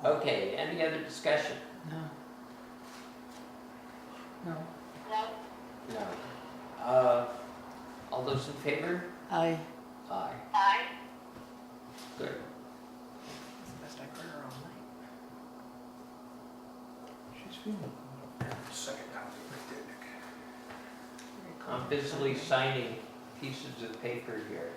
Okay, any other discussion? No. No. No, No. All those in favor? Aye. Aye. aye. Good. That's the best I've heard her all night. She's feeling Second copy right there, Nick. I'm busily signing pieces of paper here.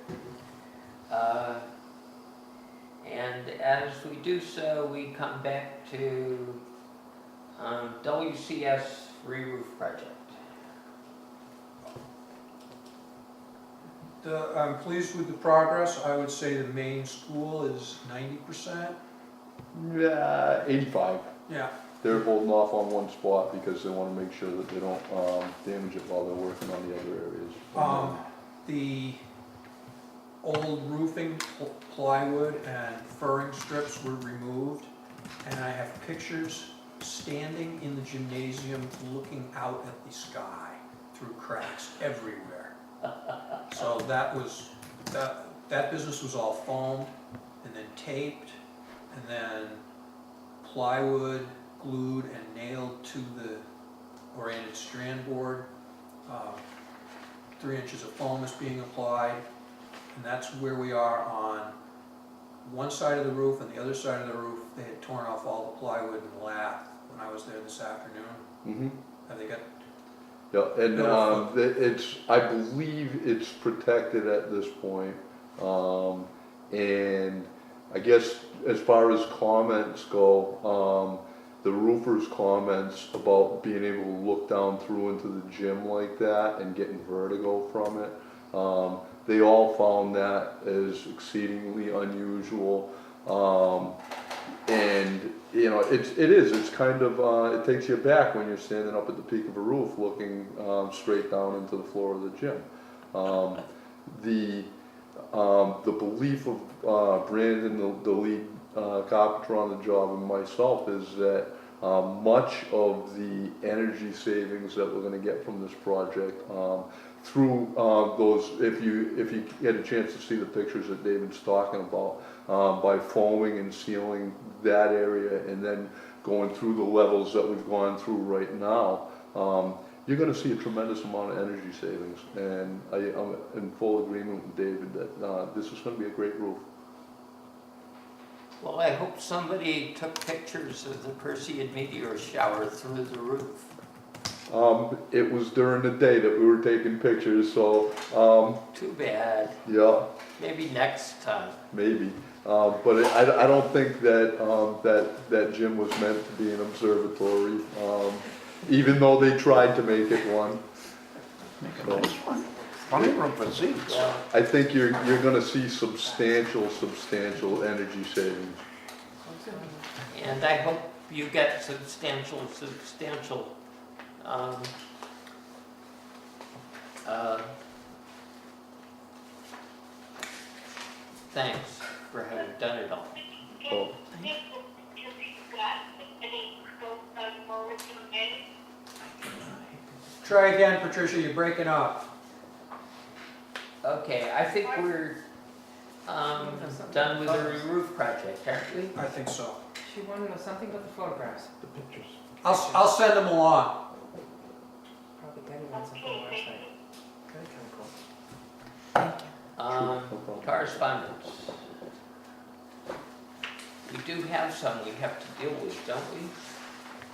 And as we do so, we come back to WCS re-roof project. I'm pleased with the progress. I would say the main school is 90%. Yeah, 85. Yeah. They're holding off on one spot because they want to make sure that they don't damage it while they're working on the other areas. The old roofing plywood and furring strips were removed, and I have pictures standing in the gymnasium looking out at the sky through cracks everywhere. So that business was all foamed and then taped and then plywood glued and nailed to the oriented strand board. 3 inches of foam is being applied, and that's where we are on one side of the roof. And the other side of the roof, they had torn off all the plywood and lath when I was there this afternoon. Mm-hmm. Have they got? Yeah, and it's, I believe it's protected at this point. And I guess as far as comments go, the roofer's comments about being able to look down through into the gym like that and getting vertigo from it, they all found that as exceedingly unusual. And you know, it's kind of, it takes you back when you're standing up at the peak of a roof looking straight down into the floor of the gym. The belief of Brandon, the lead carpenter on the job, and myself is that much of the energy savings that we're going to get from this project through those, if you get a chance to see the pictures that David's talking about, by foaming and sealing that area and then going through the levels that we've gone through right now, you're going to see a tremendous amount of energy savings. And I'm in full agreement with David that this is going to be a great roof. Well, I hope somebody took pictures of the Perseid meteor shower through the roof. It was during the day that we were taking pictures, so. Too bad. Yeah. Maybe next time. Maybe. But I don't think that that gym was meant to be an observatory, even though they tried to make it one. Make a nice one. Plenty of room for seats. Well, I think you're going to see substantial energy savings. and I hope you get substantial, thanks for having done it all. Oh, Try again, Patricia, you're breaking up. Okay, I think we're done with the roof project, aren't we? I think so. She wanted to know something about the photographs. The pictures. I'll send them along. Probably Debbie wants them on the website. Very cool. Correspondence. We do have some we have to deal with, don't we?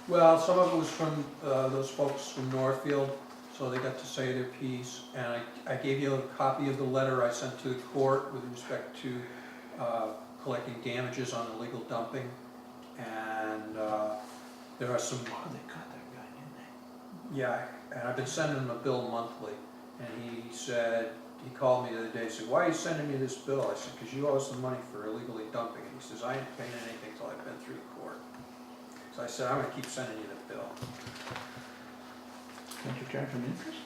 Well, some of it was from those folks from Northfield, so they got to say their piece. And I gave you a copy of the letter I sent to the court with respect to collecting damages on illegal dumping. And there are some... Oh, they caught that guy, didn't they? Yeah, and I've been sending him a bill monthly. And he said, he called me the other day and said, why are you sending me this bill? I said, because you owe us some money for illegally dumping. And he says, I ain't paying anything until I've been through the court. So I said, I'm gonna keep sending you the bill. Can't you charge them interest?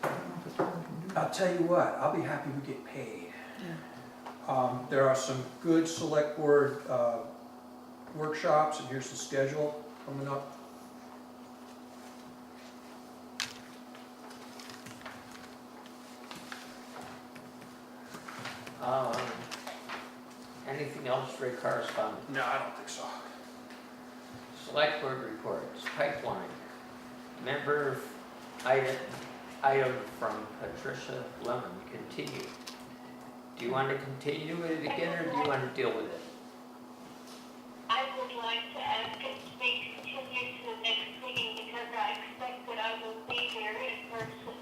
I don't know if it's all we can do. I'll tell you what, I'll be happy we get paid. There are some good select board workshops, and here's the schedule coming up. Anything else for a correspondent? No, I don't think so. Select board reports, pipeline. Member item from Patricia Lemon, continue. Do you want to continue it again, or do you want to deal with it? I would like to ask it to be continued to the next meeting because I expect that I will be there in person.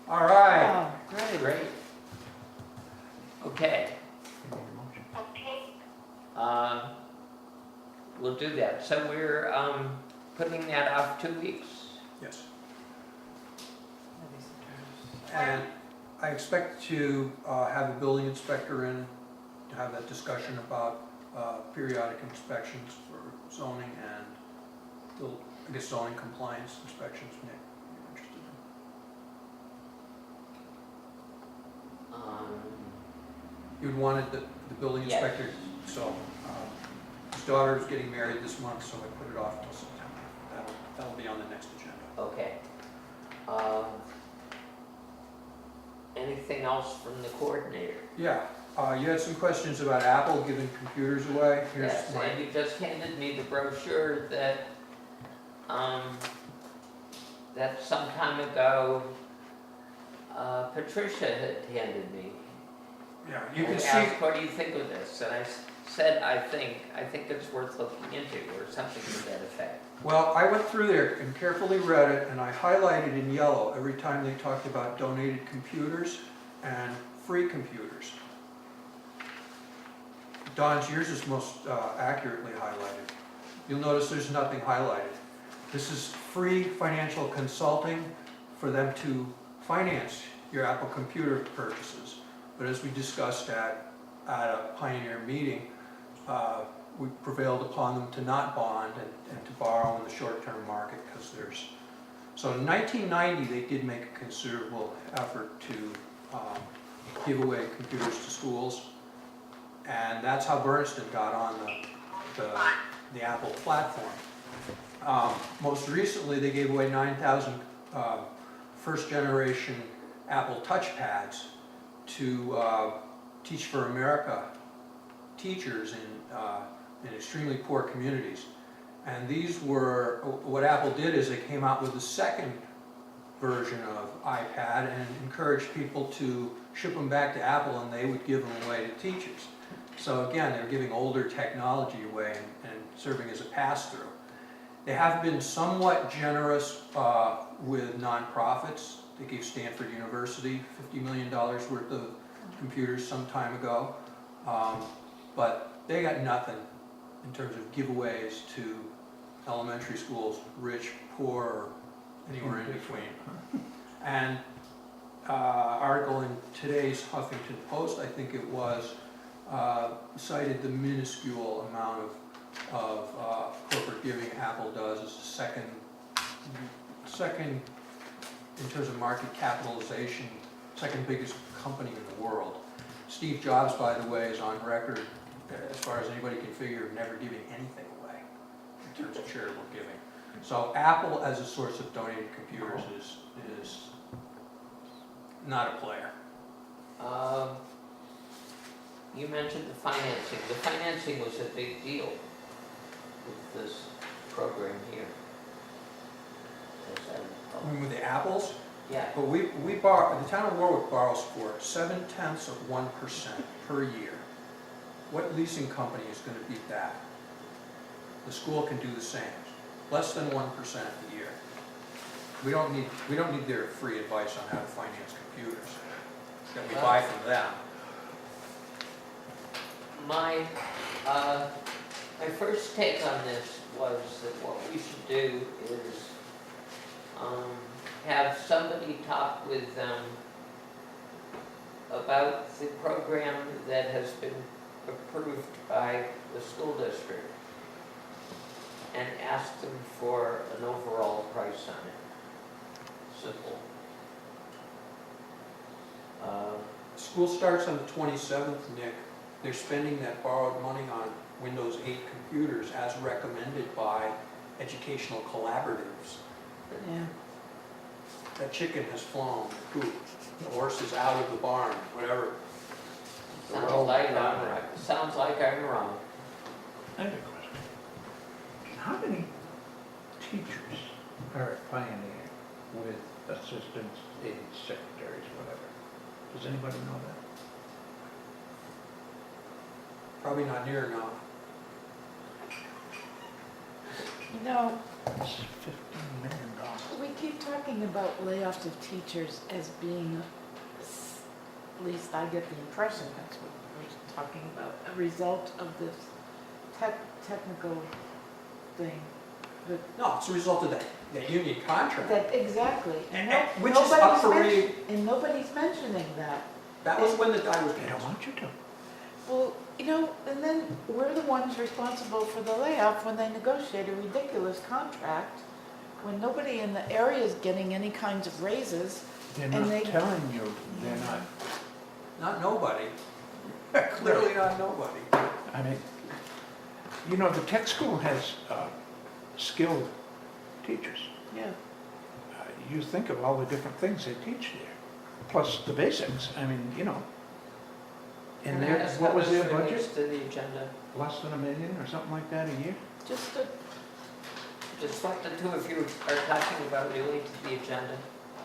All right. Oh, great. Great. Okay, Okay? we'll do that. So we're putting that off 2 weeks? Yes. And I expect to have a building inspector in to have that discussion about periodic inspections for zoning and, I guess, zoning compliance inspections. Nick, you're interested in? You'd wanted the building Yes. inspector, so his daughter is getting married this month, so I put it off until September. That'll be on the next agenda. Okay. Anything else from the coordinator? Yeah, you had some questions about Apple giving computers away. Here's Yes, my, and you just handed me the brochure that, that some time ago, Patricia had handed me. yeah, you can And see, asked, what do you think of this? And I said, I think it's worth looking into, or something to that effect. well, I went through there and carefully read it, and I highlighted in yellow every time they talked about donated computers and free computers. Don's, yours is most accurately highlighted. You'll notice there's nothing highlighted. This is free financial consulting for them to finance your Apple computer purchases. But as we discussed at a Pioneer meeting, we prevailed upon them to not bond and to borrow in the short-term market because there's... So in 1990, they did make a considerable effort to give away computers to schools. And that's how Bernston got on the Apple platform. Most recently, they gave away 9,000 first-generation Apple touchpads to Teach for America teachers in extremely poor communities. And these were, what Apple did is they came out with the second version of iPad and encouraged people to ship them back to Apple, and they would give them away to teachers. So again, they're giving older technology away and serving as a pass-through. They have been somewhat generous with nonprofits. They gave Stanford University $50 million worth of computers some time ago. But they got nothing in terms of giveaways to elementary schools, rich, poor, or anywhere in between. And article in today's Huffington Post, I think it was, cited the minuscule amount of corporate giving Apple does. It's the second in terms of market capitalization, second biggest company in the world. Steve Jobs, by the way, is on record, as far as anybody can figure, of never giving anything away in terms of charitable giving. So Apple as a source of donated computers is not a player. You mentioned the financing. The financing was a big deal with this program here. As I recall. With the Apples, Yeah. but we borrow, the town of Warwick borrows for 0.7% per year. What leasing company is going to beat that? The school can do the same, less than 1% a year. We don't need their free advice on how to finance computers that we buy from them. My first take on this was that what we should do is have somebody talk with them about the program that has been approved by the school district and ask them for an overall price on it. Simple. School starts on the 27th, Nick. They're spending that borrowed money on Windows 8 computers as recommended by educational collaboratives. Yeah. That chicken has flown, the coop. The horse is out of the barn, whatever. Sounds like I'm wrong. I have a question. How many teachers are at Pioneer with assistants, aides, secretaries, whatever? Does anybody know that? Probably not near enough. You know, It's $15 million. we keep talking about layoffs of teachers as being, at least I get the impression that's what we're talking about, a result of this technical thing. But No, it's a result of that union contract. that, exactly. Which is up for And nobody's mentioning that. That was when the die was They don't cast. want you to. Well, you know, and then we're the ones responsible for the layoff when they negotiate a ridiculous contract, when nobody in the area is getting any kinds of raises. They're And not they- telling you, they're not. Not nobody. Clearly not nobody. I mean, you know, the tech school has skilled teachers. Yeah. You think of all the different things they teach there, plus the basics. I mean, you know. And Can I their, ask what how was this their relates budget? to the agenda? Less than $1 million or something like that a year? Just Just what the two of you are talking about relate to the agenda?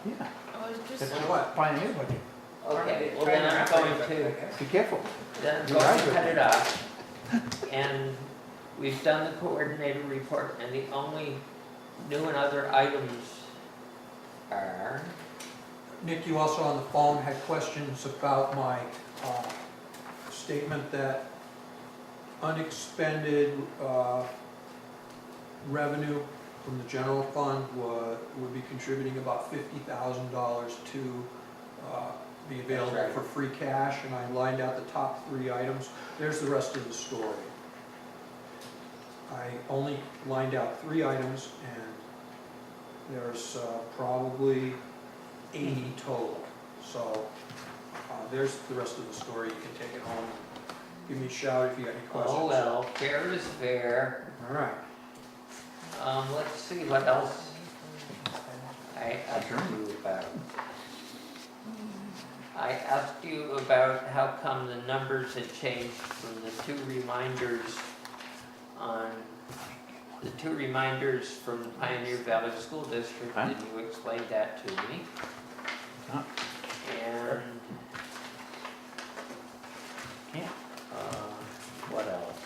Yeah. I was just. It's what? Pioneer budget. Okay, well then I'm going to, Be careful. then I'm You're going right. to cut it off. And we've done the coordinator report, and the only new and other items are, Nick, you also on the phone had questions about my statement that unexpended revenue from the general fund would be contributing about $50,000 to be available That's right. for free cash, and I lined out the top 3 items. There's the rest of the story. I only lined out 3 items, and there's probably 80 total. So there's the rest of the story. You can take it home. Give me a shout if you got any questions. oh well, fair is fair. All right. Let's see, what else I asked you about. I asked you about how come the numbers had changed from the 2 reminders from the Pioneer Valley School District. Huh? Did you explain that to me? Huh? And Yeah. what else?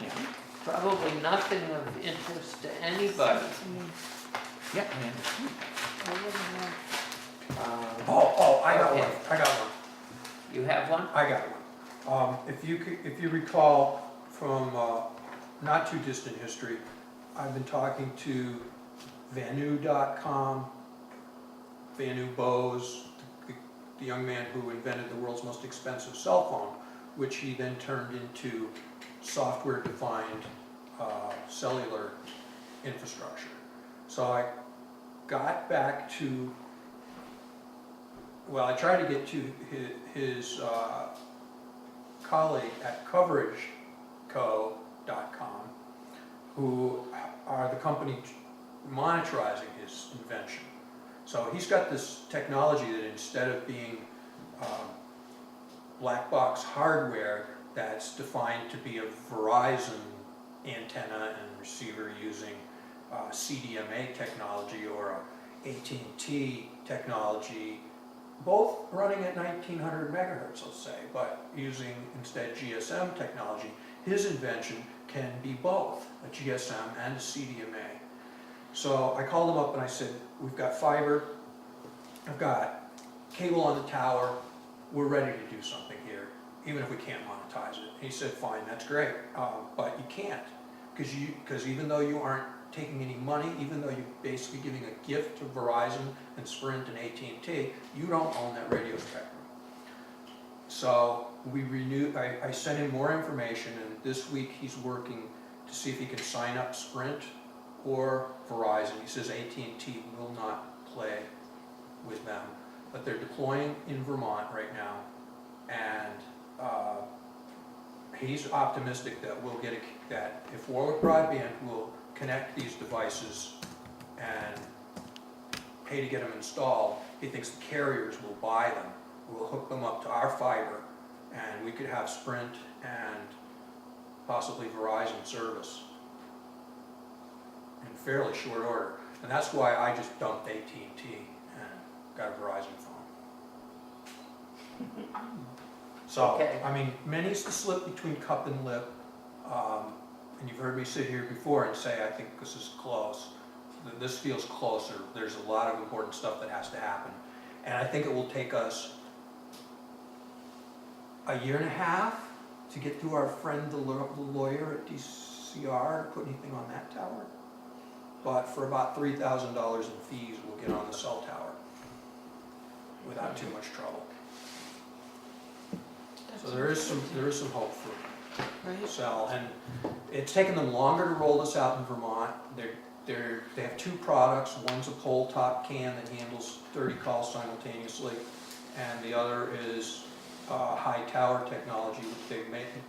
Yeah. Probably nothing of interest to anybody. Yeah, man. I got Okay. one. I got one. You have one? I got one. If you recall from not too distant history, I've been talking to Vanu.com, Vanu Bose, the young man who invented the world's most expensive cell phone, which he then turned into software-defined cellular infrastructure. So I got back to, well, I tried to get to his colleague at coverageco.com, who are the company monitoring his invention. So he's got this technology that instead of being black box hardware that's defined to be a Verizon antenna and receiver using CDMA technology or a AT&T technology, both running at 1900 megahertz, let's say, but using instead GSM technology. His invention can be both a GSM and a CDMA. So I called him up and I said, we've got fiber, I've got cable on the tower, we're ready to do something here, even if we can't monetize it. He said, fine, that's great, but you can't, because even though you aren't taking any money, even though you're basically giving a gift to Verizon and Sprint and AT&T, you don't own that radio spectrum. So we renewed, I sent him more information, and this week he's working to see if he can sign up Sprint or Verizon. He says AT&T will not play with them, but they're deploying in Vermont right now, and he's optimistic that we'll get that if Warwick Broadband will connect these devices and pay to get them installed, he thinks the carriers will buy them. We'll hook them up to our fiber, and we could have Sprint and possibly Verizon service in fairly short order. And that's why I just dumped AT&T and got a Verizon phone. So, Okay. I mean, many's the slip between cup and lip. And you've heard me sit here before and say, I think this is close. This feels closer. There's a lot of important stuff that has to happen. And I think it will take us a year and a half to get through our friend, the lawyer at DCR, to put anything on that tower. But for about $3,000 in fees, we'll get on the cell tower without too much trouble. So there is some hope for cell, and it's taken them longer to roll this out in Vermont. They have two products. One's a pole top can that handles 30 calls simultaneously, and the other is high tower technology, which they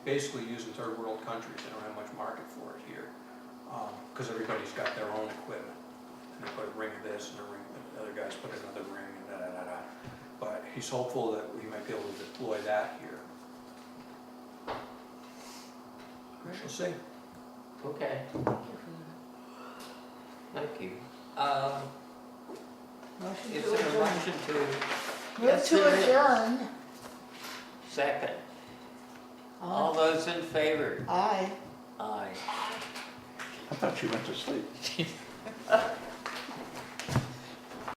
basically use in third world countries. They don't have much market for it here because everybody's got their own equipment. And they put a ring of this and a ring, the other guys put another ring, and da-da-da-da. But he's hopeful that we might be able to deploy that here. We'll see. Okay, thank you. Motion Is to there a adjourn. motion to? Move Yes, to there is. adjourn. Second. All those in favor? Aye. Aye. I thought you went to sleep.